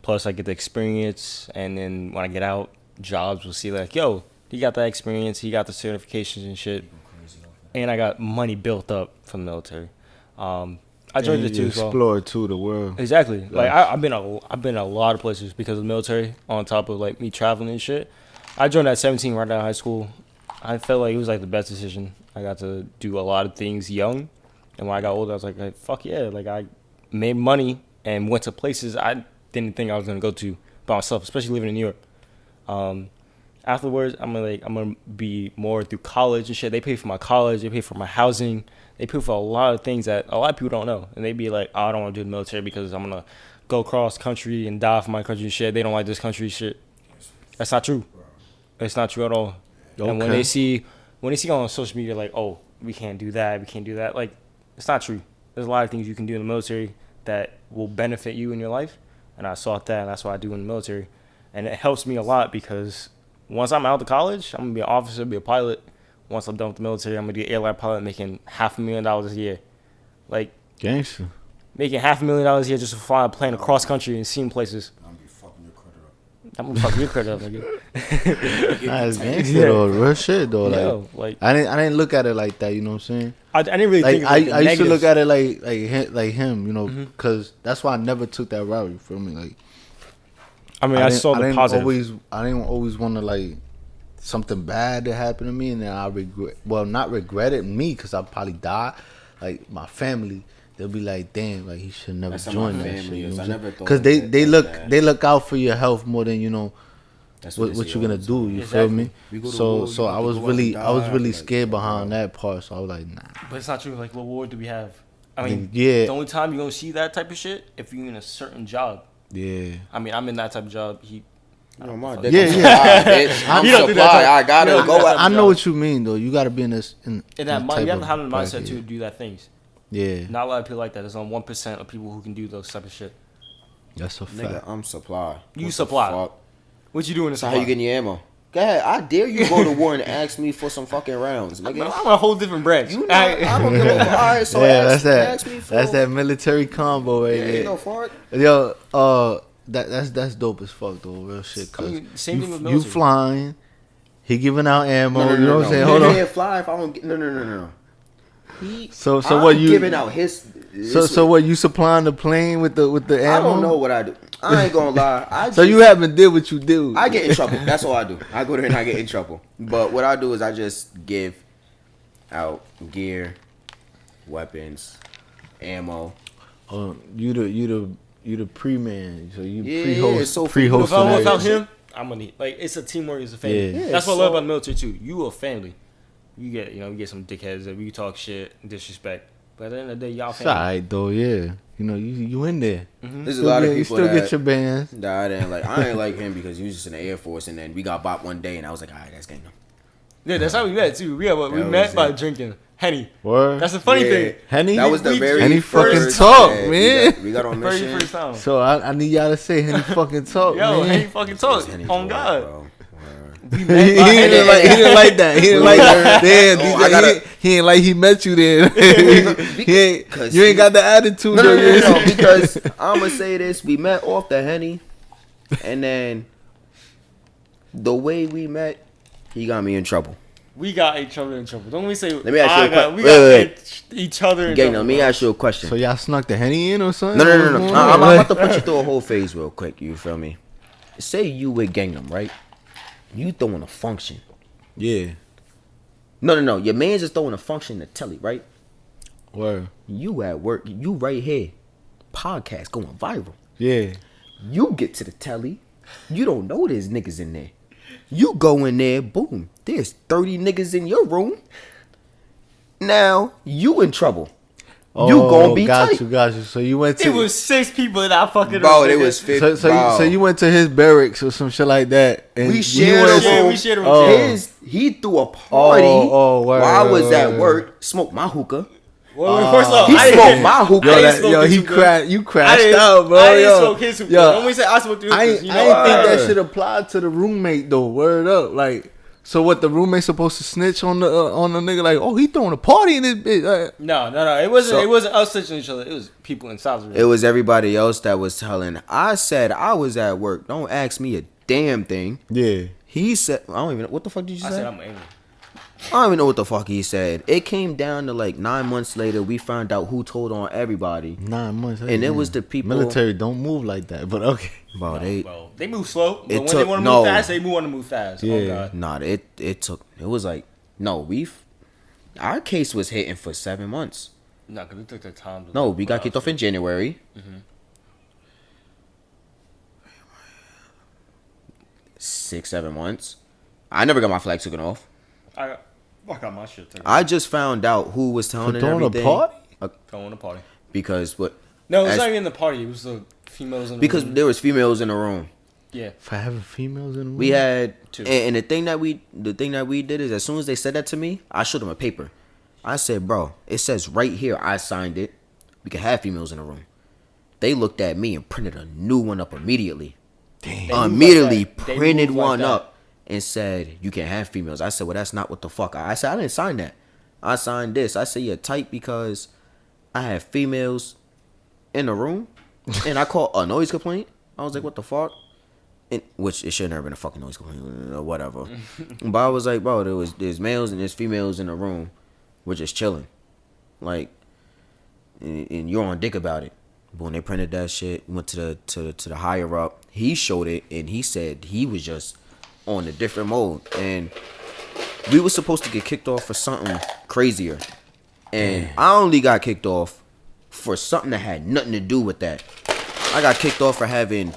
Plus, I get the experience, and then when I get out, jobs will see like, yo, he got that experience, he got the certifications and shit, and I got money built up from the military. I joined it too as well. Explore too the world. Exactly. Like I've been a lot of places because of the military. On top of like me traveling and shit, I joined at 17 right out of high school. I felt like it was like the best decision. I got to do a lot of things young, and when I got older, I was like fuck yeah! Like I made money and went to places I didn't think I was gonna go to by myself, especially living in New York. Afterwards, I'm gonna be more through college and shit. They pay for my college, they pay for my housing, they pay for a lot of things that a lot of people don't know. And they be like, oh, I don't want to do the military because I'm gonna go cross country and die for my country and shit. They don't like this country shit. That's not true. It's not true at all. Okay. And when they see on social media like, oh, we can't do that, like it's not true. There's a lot of things you can do in the military that will benefit you in your life. And I sought that, and that's what I do in the military. And it helps me a lot because once I'm out of college, I'm going to be an officer, be a pilot. Once I'm done with the military, I'm going to be an airline pilot making $500,000 a year. Like, Gangster. making $500,000 a year just to fly a plane across country and seeing places. I'm gonna be fucking your credit up. I'm going to fuck your credit up, nigga. That's gangster though. Real shit though. Yo, like I didn't look at it like that. You know what I'm saying? I didn't really think of I it used to look at it like him. You know, because that's why I never took that route. You feel me? Like, I mean, I saw the positive. I didn't always want to like something bad to happen to me, and then I not regret it me because I probably die. Like my family, they'll be like, "Damn, like he should never join that shit." You know, because they look out for your health more than you know what you're gonna do. You feel me? So I was really scared behind that part. So I was like, nah. But it's not true. Like, what war do we have? I mean, yeah. The only time you're gonna see that type of shit if you're in a certain job. Yeah. I mean, I'm in that type of job. I'm You supply. I gotta go. I know what you mean though. You gotta be in this in that mind. You have to have the mindset bracket. to do that things. Yeah. Not a lot of people like that. There's only 1% of people who can do those type of shit. That's a fact. Nigga, I'm supply. You supply. What you doing in So supply? how you getting your ammo? Go ahead. I dare you go to war and ask me for some fucking rounds, nigga. I'm a whole different branch. You know, I don't give a fuck. All right, so ask me for. That's that military combo right there. Ain't no fuck. Yo, that's dope as fuck though, real shit. Cause same thing with you military. flying, he giving out ammo. No, you know what I'm saying? He Hold on. can't fly if I don't get. No. So I'm what you giving out his? So what you supplying the plane with the ammo? I don't know what I do. I ain't gonna lie. So you haven't did what you do. I get in trouble. That's all I do. I go there and I get in trouble. But what I do is I just give out gear, weapons, ammo. You the pre-man. So you it's so pre-host. Without him, I'm gonna need. Like, it's a teamwork. It's a family. Yeah. That's what I love about the military too. You a family. You get some dickheads that we talk shit and disrespect. But at the end of the day, y'all It's family. alright though, yeah. You know, you in there. There's a lot of people you still get your bands. that I didn't like. I ain't like him because he was just in the Air Force, and then we got bought one day, and I was like, all right, that's getting him. Yeah, that's how we met too. We met by drinking Henny. Word. That's the funny thing. Henny. That was the very Henny first fucking talk, day man. We got on Very mission. first time. So I need y'all to say Henny fucking talk, Yo, man. Henny fucking talk. Henny On talk, God. bro. We he met by didn't like that. He didn't like that. Damn, Oh, he ain't like he met you then. You ain't got the attitude. No, because I'm gonna say this: we met off the Henny, and then the way we met, he got me in trouble. We got each other in trouble. Don't we say? Let me ask you a question. We got each other in Gang, trouble. let me ask you a question. So y'all snuck the Henny in or something? No. I'm about to put you through a whole phase real quick. You feel me? Say you with Gangnam, right? You throwing a function. Yeah. No. Your man's just throwing a function to telly, right? Word. You at work. You right here. Podcast going viral. Yeah. You get to the telly. You don't know there's niggas in there. You go in there, boom. There's 30 niggas in your room. Now you in trouble. You gonna be tight. Got you. So you went to. It was 6 people in that fucking Bro, room. it was 50. So you went to his barracks or some shit like that. And We shared a room. We shared a room. He threw a party word, while I was word, at word. work, smoked my hookah. Well, first off, He I smoked didn't- my hookah. I Yo, didn't that, smoke yo, his he hookah. crashed. You I crashed didn't- out, bro. I didn't Yo, smoke his hookah. yo, When we say I smoked the I hookahs, ain't, you I know, ain't think that word. should apply to the roommate though. Word up, like. So what? The roommate supposed to snitch on the nigga? Like, oh, he throwing a party in this bitch. Like, No. It wasn't. So- It wasn't us touching each other. It was people inside the room. It was everybody else that was telling. I said I was at work. Don't ask me a damn thing. yeah. He said, I don't even know. What the fuck did you I say? said I'm angry. I don't even know what the fuck he said. It came down to like 9 months later, we found out who told on everybody. 9 months. And it was the people. Military don't move like that, but okay. Bro, They move slow, but It when they took- want to no. move fast, they want to move fast. Yeah. Oh god. nah, it was like, no, our case was hitting for 7 months. No, because it took their time. To No, we got kicked off in January. 6-7 months. I never got my flag taken off. I got my shit taken. I just found out who was telling For and throwing a everything. party? Throwing a party. Because what? No, it was As- not even the party. It was the females in the Because room. there was females in the room. Yeah. For having females in the room. We had Two. and the thing that we did is as soon as they said that to me, I showed them a paper. I said, bro, it says right here, I signed it. We can have females in the room. They looked at me and printed a new one up immediately. Damn. They move Immediately like that. They printed move like one that. up and said, you can have females. I said, well, that's not what the fuck. I said, I didn't sign that. I signed this. I said, you're tight because I have females in the room. And I called a noise complaint. I was like, what the fuck? And, which it should have never been a fucking noise complaint or whatever. But I was like, bro, there's males and there's females in the room. We're just chilling. Like, and you're on dick about it. But when they printed that shit, went to the higher up, he showed it and he said he was just on a different mode. And we were supposed to get kicked off for something crazier. And I only got kicked off for something that had nothing to do with that. I got kicked off for having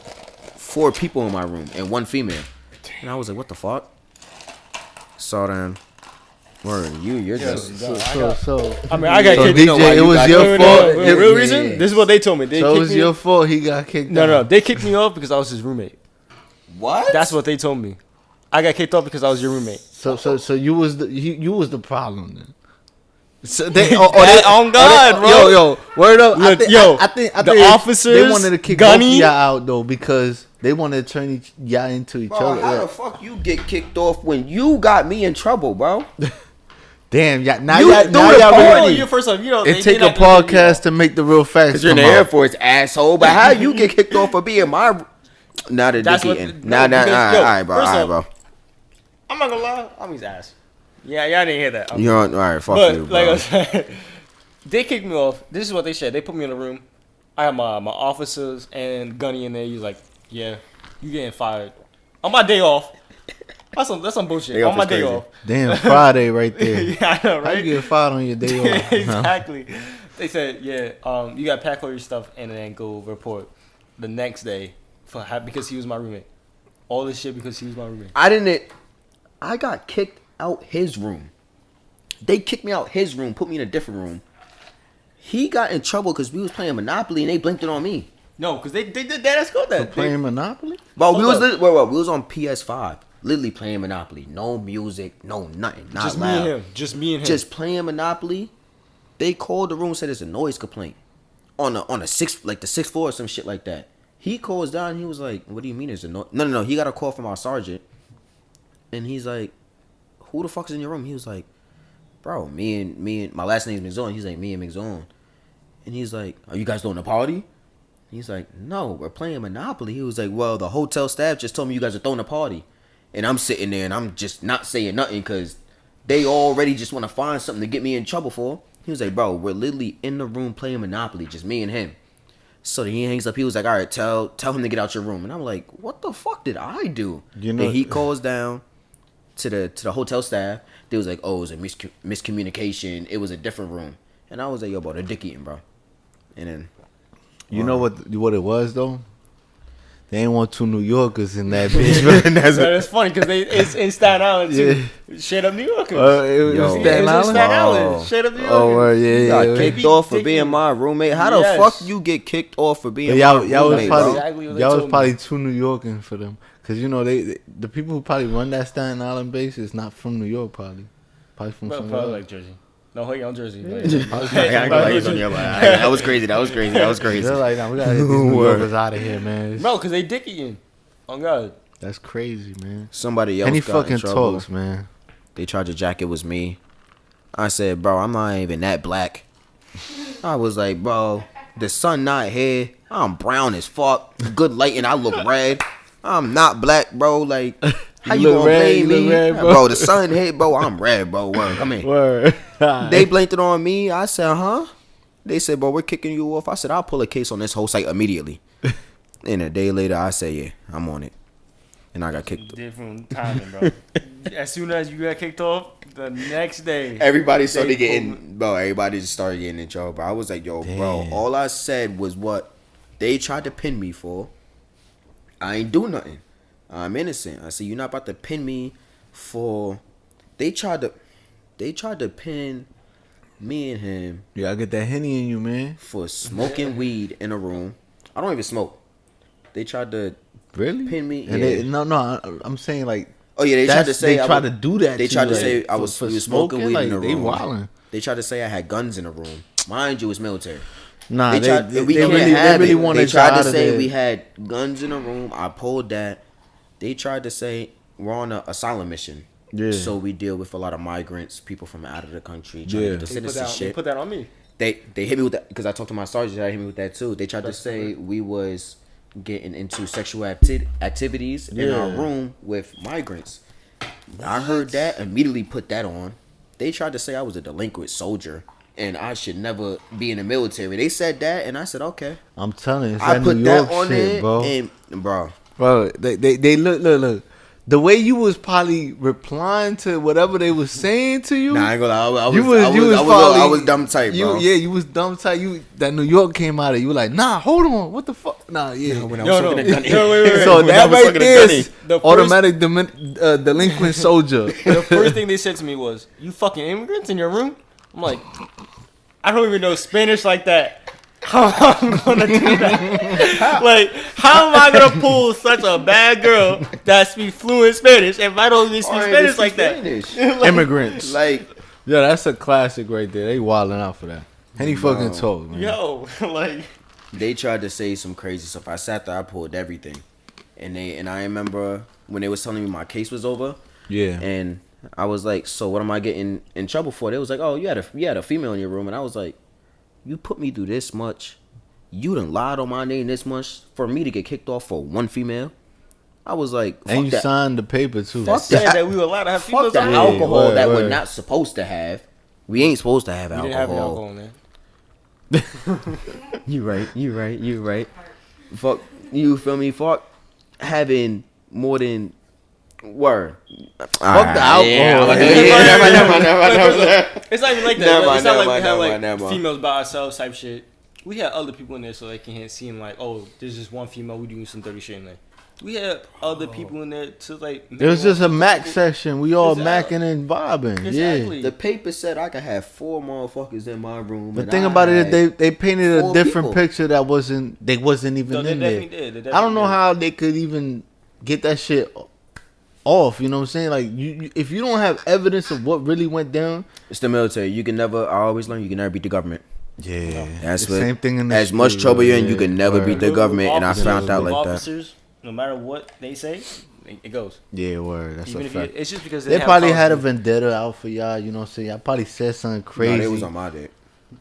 4 people in my room and 1 female. And I was like, what the fuck? So then, word, you're just. So I mean, I got So kicked. DJ, know why it you was got your kicked fault. off. The real reason? Yeah. This is what they told me. They So it kicked was me. your fault. He got kicked. No, out. they kicked me off because I was his roommate. What? That's what they told me. I got kicked off because I was your roommate. So you was the problem then. So That- on God, bro. Yo, word up. Look, I think the they officers, wanted to kick Gunny- both of y'all out though because they wanted to turn y'all into each Bro, other. how Yeah. the fuck you get kicked off when you got me in trouble, bro? Damn, y'all, now You y'all, threw now the y'all party. really. You're first off, you know, It take a podcast to make the real facts Because you're in come the Air out. Force, asshole. But how you get kicked off for being my. Now the That's dick what. eating. No, Nah, because, yo, all right, bro. first All right, off, bro. I'm not gonna lie. I'm his ass. Yeah, y'all didn't hear that. You're on. All right, fuck But you, like I bro. said, they kicked me off. This is what they said. They put me in a room. I had my officers and Gunny in there. He was like, "Yeah, you getting fired on my day off." That's some bullshit. Day off On my is day crazy. off. Damn, Friday right there. Yeah, I know, How you right? get fired on your day off? Exactly. They said, "Yeah, you got to pack all your stuff and then go report the next day because he was my roommate." All this shit because he was my roommate. I got kicked out his room. They kicked me out his room, put me in a different room. He got in trouble because we was playing Monopoly and they blinked it on me. No, because they did that. That's called that. Playing Monopoly? Bro, we Hold was up. we was on PS5, literally playing Monopoly. No music, no nothing, not Just me loud. and him. Just me and him. Just playing Monopoly. They called the room and said it's a noise complaint on a sixth, like the 6th floor or some shit like that. He calls down. He was like, "What do you mean there's a noise?" No. He got a call from our sergeant, and he's like, "Who the fuck is in your room?" He was like, "Bro, me and my last name's McZone." He's like, "Me and McZone," and he's like, "Are you guys doing a party?" He's like, "No, we're playing Monopoly." He was like, "Well, the hotel staff just told me you guys are throwing a party," and I'm sitting there and I'm just not saying nothing because they already just want to find something to get me in trouble for. He was like, "Bro, we're literally in the room playing Monopoly, just me and him." So then he hangs up. He was like, "All right, tell him to get out your room." And I'm like, "What the fuck did I do?" You know- and he calls down to the hotel staff. They was like, "Oh, it was a miscommunication. It was a different room." And I was like, "Yo, bro, they're dick eating, bro." And then You know what it was though? They ain't want 2 New Yorkers in that bitch. Man. That's So it's funny because it's in Staten Island too. Straight up New Yorkers. it was Yo. Staten It's in Island. Staten Island. Oh. Straight up New Yorkers. Oh, yeah, you got yeah. kicked They off for be being dick my roommate. How Yes. the fuck you get kicked off for being But my y'all was roommate, probably bro? Exactly what they y'all was told me. probably too New Yorking for them, cause you know the people who probably run that Staten Island base is not from New York, probably from Well, somewhere probably else. like Jersey. No, hold on Jersey. Yeah. That was crazy. That was crazy. They're like, nah, we gotta get these New Yorkers out of here, man. Bro, because they dick eating. Oh, God. That's crazy, man. Somebody else Any got in fucking trouble. talks, man. They tried to jack it was me. I said, bro, I'm not even that black. I was like, bro, the sun not here. I'm brown as fuck. Good lighting, I look red. I'm not black, bro. Like, how you gonna blame me? Red, bro, the sun hit, bro. I'm red, bro. Word, come here. Word. They blamed it on me. I said, huh? They said, bro, we're kicking you off. I said, I'll pull a case on this whole site immediately. And a day later, I said, yeah, I'm on it. And I got kicked off. Different timing, bro. As soon as you got kicked off, the next day. Everybody started getting, bro, everybody just started getting in trouble, bro. I was like, yo, bro, Damn. all I said was what they tried to pin me for. I ain't do nothing. I'm innocent. I said, you're not about to pin me for, they tried to pin me and him You gotta get that Henny in you, man. for smoking weed in a room. I don't even smoke. They tried to Really? pin me. And Yeah. I'm saying like. Oh yeah, they tried to say they I tried was- to do that. They to tried you, to say like, I was, for we was smoking weed like, in the they room. wildin'. They tried to say I had guns in the room. Mind you, it's military. Nah, They tried, we can't really, have they really it. wanted They tried y'all to out of say there. we had guns in the room. I pulled that. They tried to say we're on an asylum mission. Yeah. So we deal with a lot of migrants, people from out of the country, trying Yeah. to get the They put, that, they citizenship. put that on me. They hit me with that because I talked to my sergeant. They hit me with that too. They tried to say we was getting into sexual activities in our Yeah. room with migrants. I heard that, immediately put that on. They tried to say I was a delinquent soldier and I should never be in the military. They said that, and I said okay. I'm telling you, it's I that put New that York on shit, there, bro. and bro, Bro, they look. The way you was probably replying to whatever they was saying to you. nah, I ain't gonna lie. I I was dumb tight, bro. You was dumb tight. That New York came out of you. Like, nah, hold on, what the fuck? Nah, yeah. When I Yo, was no. talking to Gunny. Yo, wait. So When I that was right talking to there Gunny, is the first- automatic delinquent soldier. The first thing they said to me was, "You fucking immigrants in your room?" I'm like, I don't even know Spanish like that. How am I gonna do that? Like, how am I gonna pull such a bad girl that speaks fluent Spanish if I don't even speak Spanish like that? Immigrants. Like, Yeah, that's a classic right there. They wilding out for that. Any fucking talk, man. Yo, like, they tried to say some crazy stuff. I sat there, I pulled everything, and I remember when they was telling me my case was over, Yeah. and I was like, so what am I getting in trouble for? They was like, oh, you had a female in your room, and I was like, you put me through this much, you done lied on my name this much for me to get kicked off for one female. I was like, fuck And you that. signed the paper too. Fuck said that. that we were allowed to have Fuck females the on. alcohol word, that we're word. not supposed to have. We ain't supposed to have We didn't have any alcohol. alcohol, man. You right. Fuck, you feel me? Fuck having more than word. Fuck the alcohol. It's not even like that. Never mind, It's not like we never had mind, like never mind. females by ourselves type shit. We had other people in there so they can seem like, oh, there's just one female. We doing some dirty shit in there. We had other people in there to like. It was just a Mac people. session. We all Exactly. macking and vibing. Exactly. The paper said I could have 4 motherfuckers in my room. The and thing I about it had- is they painted a 4 different people. picture that wasn't even No, they in there. definitely did. They I don't know definitely how they could even get that shit off. You know what I'm saying? Like you if you don't have evidence of what really went down. It's the military. You can never. I always learn. You can never beat the government. Yeah, That's the what. same thing in the as much street, trouble you're in, you yeah, can never word. beat the With government. And I officers, found out with like that. officers, no matter what they say, it goes. Yeah, word. That's Even a if you, fact. it's just because They have probably had a policy. vendetta out for y'all. You know what I'm saying? Y'all probably said something No, crazy. they was on my dick.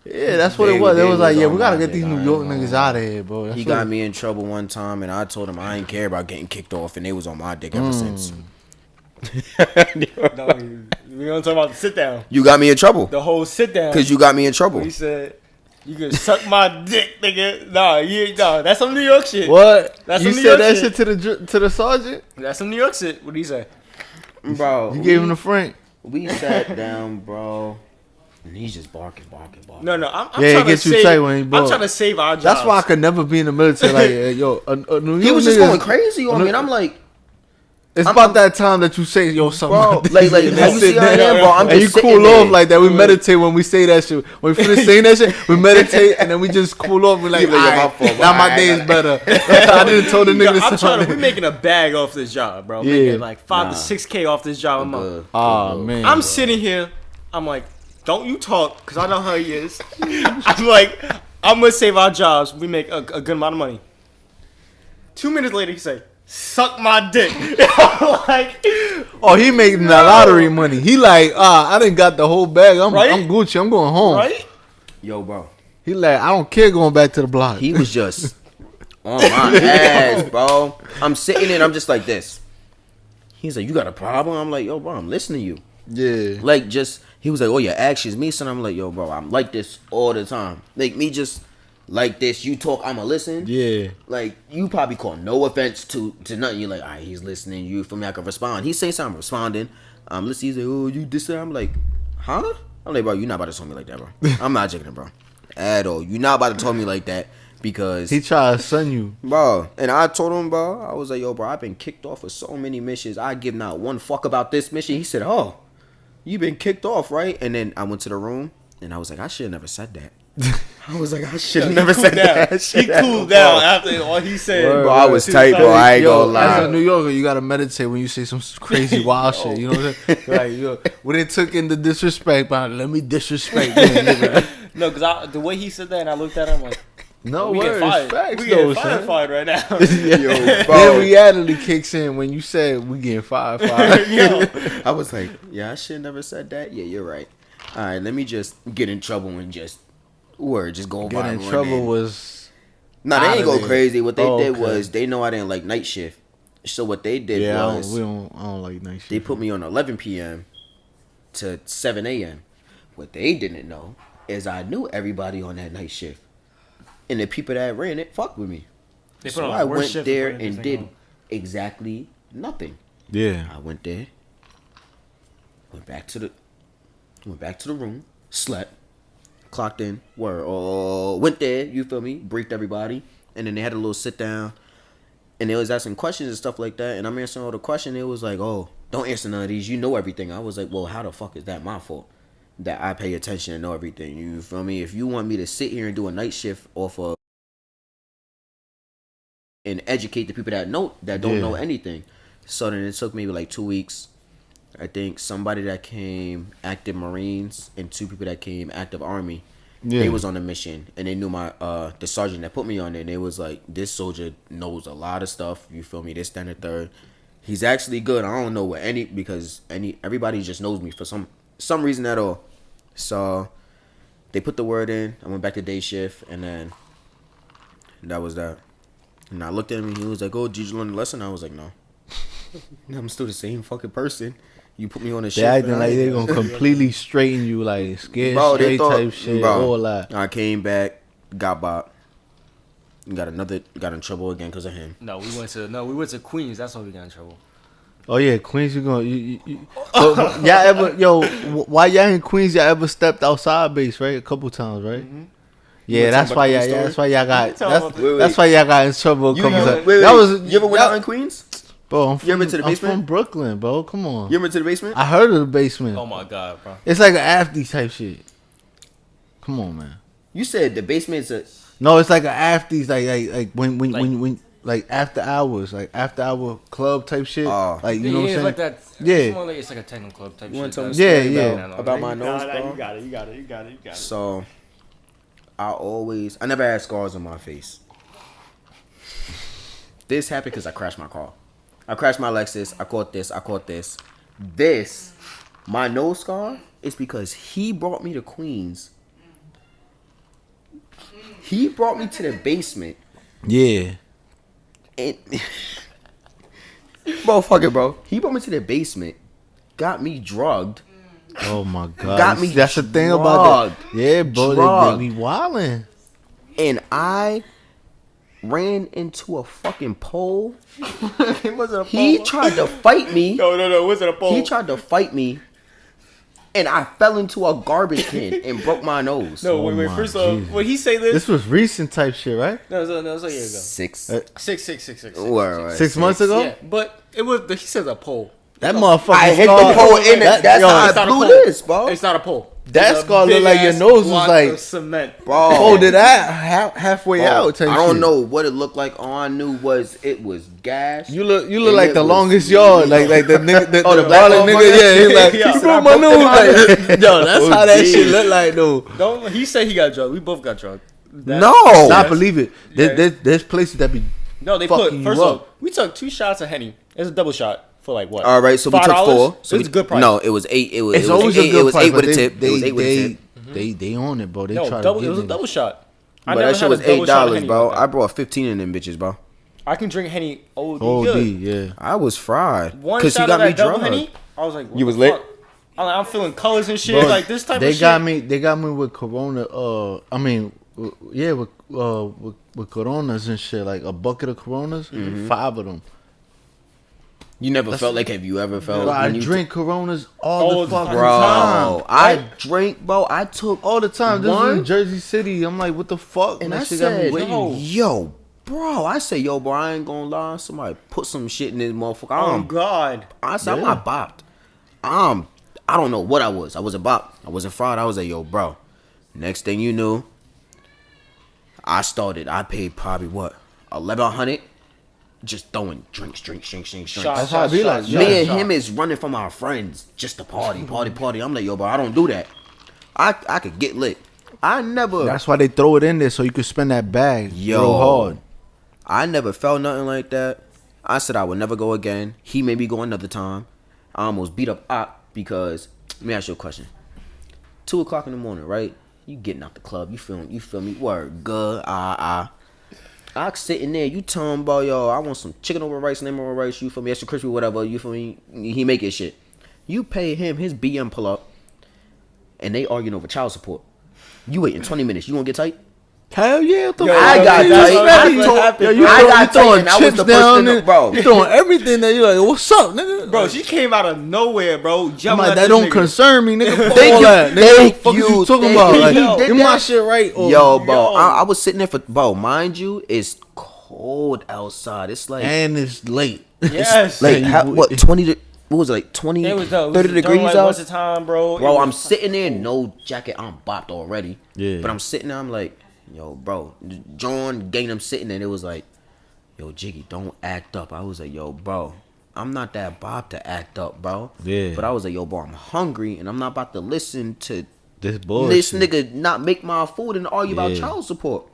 Yeah, that's what They- it was. It they was like, was yeah, on we gotta my get dick. these I New ain't York gonna niggas lie. out of here, bro. That's He what got it- me in trouble one time, and I told him I ain't care about getting kicked off, and they was on my dick ever since. No, we're gonna talk about the sit down. You got me in trouble The whole sit down. because you got me in trouble. He said, "You can suck my dick, nigga." No, that's some New York shit. What? That's You some New said York that shit. shit to the sergeant? That's some New York shit. What did he say? Bro, You gave him the Frank. we sat down, bro, and he's just barking. No, I'm Yeah, it trying to gets you save. tight when he I'm bought. trying to save our jobs. That's why I could never be in the military. Like, yo, a New York He was just niggas- going crazy on me, and I'm like, It's about that time that you say, yo, something. bro, about like, this, and how then you sit see I there. am, bro? I'm And you just sitting cool there. off like that. We meditate when we say that shit. When we finish saying that shit, we meditate and then we just cool off. We're like, Yeah, my alright, fault, now my alright, day is better. I didn't told the Yo, niggas I'm trying to. something. We're making a bag off this job, bro. Yeah. Making like 5 Nah. to 6K off this job a month. Good. Oh man, I'm sitting here. I'm like don't you talk, because I know how he is. I'm like, I'm going to save our jobs. We make a good amount of money. 2 minutes later, he say, suck my dick. I'm like, Oh, he making the lottery money. He like, I done got the whole bag. I'm Right? Gucci. I'm going home. right? Yo, bro. He like, I don't care going back to the block. He was just on my ass, bro. I'm sitting in, I'm just like this. He's like, you got a problem? I'm like, yo, bro, I'm listening to you. Yeah. Like, just, he was like, oh, your actions, me, son. I'm like, yo, bro, I'm like this all the time. Like, me just like this. You talk, I'ma listen. Yeah. Like, you probably call no offense to nothing. You're like, all right, he's listening. You, for me, I can respond. He's saying something, I'm responding. Listen, he's like, oh, you this, that. I'm like, huh? I'm like, bro, you're not about to talk me like that, bro. I'm not joking, bro. At all. You're not about to talk me like that because... He try to son you. Bro, and I told him, bro, I was like, yo, bro, I've been kicked off of so many missions. I give not one fuck about this mission. He said, oh, you been kicked off, right? And then I went to the room, and I was like, I should have never said that. I was like, I should have never said that. He cooled down after all he said. Bro, I was tight, bro. I ain't gonna As a lie. New Yorker, you gotta meditate when you say some crazy wild shit. You know what I'm saying? Like, yo, when it took in the disrespect, but let me disrespect them, nigga. No, because the way he said that, and I looked at him like, No we words, get fired. facts We though, get son. fired right now. Yo, bro. Then reality kicks in when you said we getting fired. Yo. I was like, yeah, I should have never said that. Yeah, you're right. All right, let me just get in trouble and just just go Get in viral trouble and- was Nah, they ain't outta go there. crazy. What they did Okay. was they know I didn't like night shift. So what they did yeah. I was don't like night shit. they put me on 11 p.m. to 7 a.m. What they didn't know is I knew everybody on that night shift. And the people that ran it fucked with me. They put So on I the worst went shift there for putting this and thing did on. exactly nothing. Yeah. I went there, went back to the room, slept, clocked in, went there, you feel me, briefed everybody, and then they had a little sit down, and they was asking questions and stuff like that, and I'm answering all the questions. It was like, oh, don't answer none of these, you know everything. I was like, well, how the fuck is that my fault? That I pay attention and know everything, you feel me? If you want me to sit here and do a night shift off of and educate the people that don't know anything. So then it took maybe like 2 weeks. I think somebody that came active Marines and 2 people that came active Army. Yeah. They was on a mission and they knew my the sergeant that put me on there, and they was like, this soldier knows a lot of stuff, you feel me, this, that, and the third. He's actually good. I don't know what everybody just knows me for some reason at all. So they put the word in. I went back to day shift, and then that was that. And I looked at him and he was like, oh, did you learn the lesson? I was like, no. I'm still the same fucking person. You put me on a They shift. acting and I like they ain't- gonna completely straighten you, like scared Bro, they straight thought- type shit, bro, all that. I came back, got bopped, got in trouble again because of him. No, we went to Queens. That's why we got in trouble. Oh yeah, Queens, you gonna y'all ever while y'all in Queens, y'all ever stepped outside base, right? A couple times, right? Mm-hmm. Yeah, wanna that's talk why about y'all. the story? That's why y'all got. Tell That's, about the- that's why y'all got in trouble a couple times. That was you ever went out in Queens? Bro, I'm from, You ever been to the I'm basement? from Brooklyn, bro. Come on. You ever been to the basement? I heard of the basement. Oh my god, bro. It's like an after type shit. Come on, man. You said the basement's a... No, it's like an afties, like when like after hours, like after hour club type shit. Oh. Like you know what I'm it's saying? like that. Yeah. It's more like it's like a techno club type You want shit. to tell me a That's- story Yeah, about my nose, bro? You got it. So, I never had scars on my face. This happened because I crashed my car. I crashed my Lexus. I caught this. This, my nose scar, is because he brought me to Queens. He brought me to the basement. Yeah. And bro, fuck it, bro. He brought me to the basement, got me drugged. Oh my god. Got me That's the thing about that. drugged. Yeah, bro. Drugged. They be wildin'. And I ran into a fucking pole. It wasn't a He tried to fight me. No, it wasn't a pole. He tried to fight me. And I fell into a garbage can and broke my nose. No, Oh wait. my First off, Jesus. when he say this, This was recent type shit, right? no, it was a year ago. Six. Six. Word. 6 months ago. Yeah, but it was. He says a pole. That motherfucker. I hit the scar- pole in it. That's yo, how it's I not a blew pole. this, bro. It's not a pole. That It's a scar look big like your ass nose was block like of cement. Bro. folded out halfway Bro, out. Type I don't shit. know what it looked like. All I knew was it was gas. You look And like it the was- longest yard, like the nigga, the the black baller nigga. motherfucker? Yeah, he's like, Yeah. you broke my nose. Like, yo, that's how that shit look like though. Don't. He said he got drunk. We both got drunk. No. I believe it. Yeah. There's places that be. No, they fucking put first you of up. all, we took 2 shots of Henny. It's a double shot for like what? All right, so we took $5? 4. So it's a good price. No, it was 8. It was. It's it was always eight, a good It was price, 8 with but a tip. It was 8 with a tip. They own it, bro. They no, try double. to It get was a it. double shot. I But never that shit had a was double shot of $8, Henny bro. like that. I brought 15 in them bitches, bro. I can drink Henny OD OD, good. yeah. I was fried One because he shot got of me that double drunk. Henny, I was like, what You was the lit? fuck? I'm feeling colors and shit. Bro, like this type they of shit. got me. They got me with Corona. I mean, yeah, with Coronas and shit. Like a bucket of Coronas, 5 of them. You never felt like, have you ever felt? Bro, I when you drink Coronas All all the the fucking fucking time. Bro, I drink, bro. I took All the time. This is one, in Jersey City. I'm like, what the fuck? and That I shit got me said, waiting. yo, bro. I say, yo, bro. I ain't gonna lie. Somebody put some shit in this motherfucker. Oh God. I said, I'm Yeah. not bopped. I don't know what I was. I wasn't bopped. I wasn't fried. I was like, yo, bro. Next thing you knew, I paid probably what, 1,100, just throwing drinks. Shots, That's how it be like. shots, Yeah. Me and shots. him is running from our friends just to party. I'm like, yo, bro, I don't do that. I could get lit. I never. That's why they throw it in there so you can spend that bag Yo. real hard. I never felt nothing like that. I said I would never go again. He made me go another time. I almost beat up Op because, let me ask you a question. 2 o'clock in the morning, right? You getting out the club. You feel me? Word, good, I sitting there, you tell him about, yo, I want some chicken over rice, lemon over rice, you feel me, extra crispy, whatever, you feel me? He make his shit. You pay him his BM pull up, and they arguing over child support. You waiting 20 minutes. You gonna get tight? Hell yeah, what the Yo, fuck? I got You tight. ready? I told- Yo, you I throw- got you throwing tight, and I was chips the first down in the- there, bro. You throwing everything there. You like, what's up, nigga? Bro, she came out of nowhere, bro. I'm Jumping like, at that this don't nigga. concern me, nigga. Fuck Thank all you. that. Nigga, Thank what the fuck is you. you talking Thank about? you. Like, He did get my that. shit right. Or, Yo, bro, Yo. I was sitting there for, bro, mind you, it's cold outside. It's like, and it's late. Yes. like Yeah, you- what, 20 to, what was it, like 20, It was 30 degrees like out? once a time, bro. Bro, It I'm was- sitting there, no jacket, I'm bopped already. Yeah. But I'm sitting there, I'm like, yo, bro, John Gang, I'm sitting there, and it was like, yo, Jiggy, don't act up. I was like, yo, bro, I'm not that bopped to act up, bro. Yeah. But I was like, yo, bro, I'm hungry, and I'm not about to listen to This bullshit. this nigga not make my food and argue about Yeah. child support.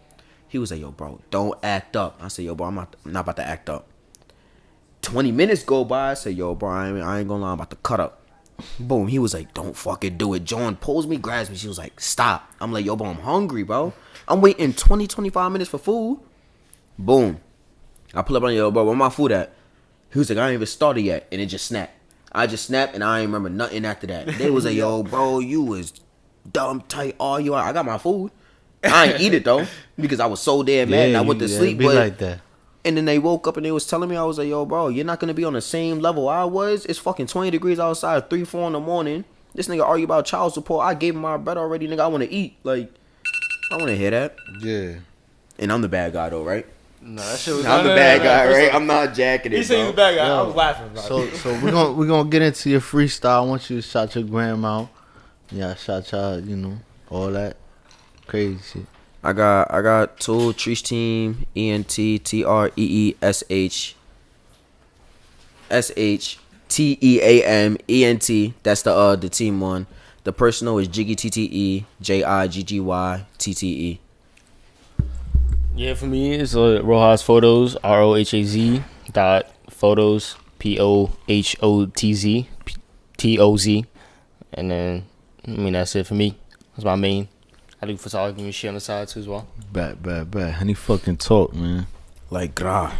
He was like, yo, bro, don't act up. I said, yo, bro, I'm not about to act up. 20 minutes go by. I said, yo, bro, I ain't gonna lie, I'm about to cut up. Boom. He was like, don't fucking do it. John pulls me, grabs me. She was like, stop. I'm like, yo, bro, I'm hungry, bro. I'm waiting 20, 25 minutes for food. Boom. I pull up on, yo, bro, where my food at? He was like, I ain't even started yet. And it just snapped. I just snapped, and I ain't remember nothing after that. They was like, yo, bro, you was dumb tight. All you are. I got my food. I ain't eat it, though, because I was so damn mad, and I went to sleep. Be But like that. and then they woke up and they was telling me, I was like, yo, bro, you're not going to be on the same level I was. It's fucking 20 degrees outside, 3, 4 in the morning. This nigga argue about child support. I gave him my bread already, nigga. I want to eat. Like, I want to hear that. Yeah. And I'm the bad guy, though, right? No, that shit was. I'm the no, bad no, guy, first right? off, I'm not jacking it, He said he was bro. the bad guy. I Yo, was laughing, bro. So we're gonna get into your freestyle. I want you to shout your grandma out. Yeah, shout y'all, you know, all that crazy shit. I got Tool, Treesh Team, ENTTREESHSHTEAMENT. That's the team one. The personal is Jiggytte JIGGYTTE. Yeah, for me, it's Rojas Photos, ROHAZ dot photos, POHOTZ, TOZ. And then, I mean, that's it for me. That's my main. I do photography and shit on the side too as well. Bad. Honey fucking talk, man. Like, grah.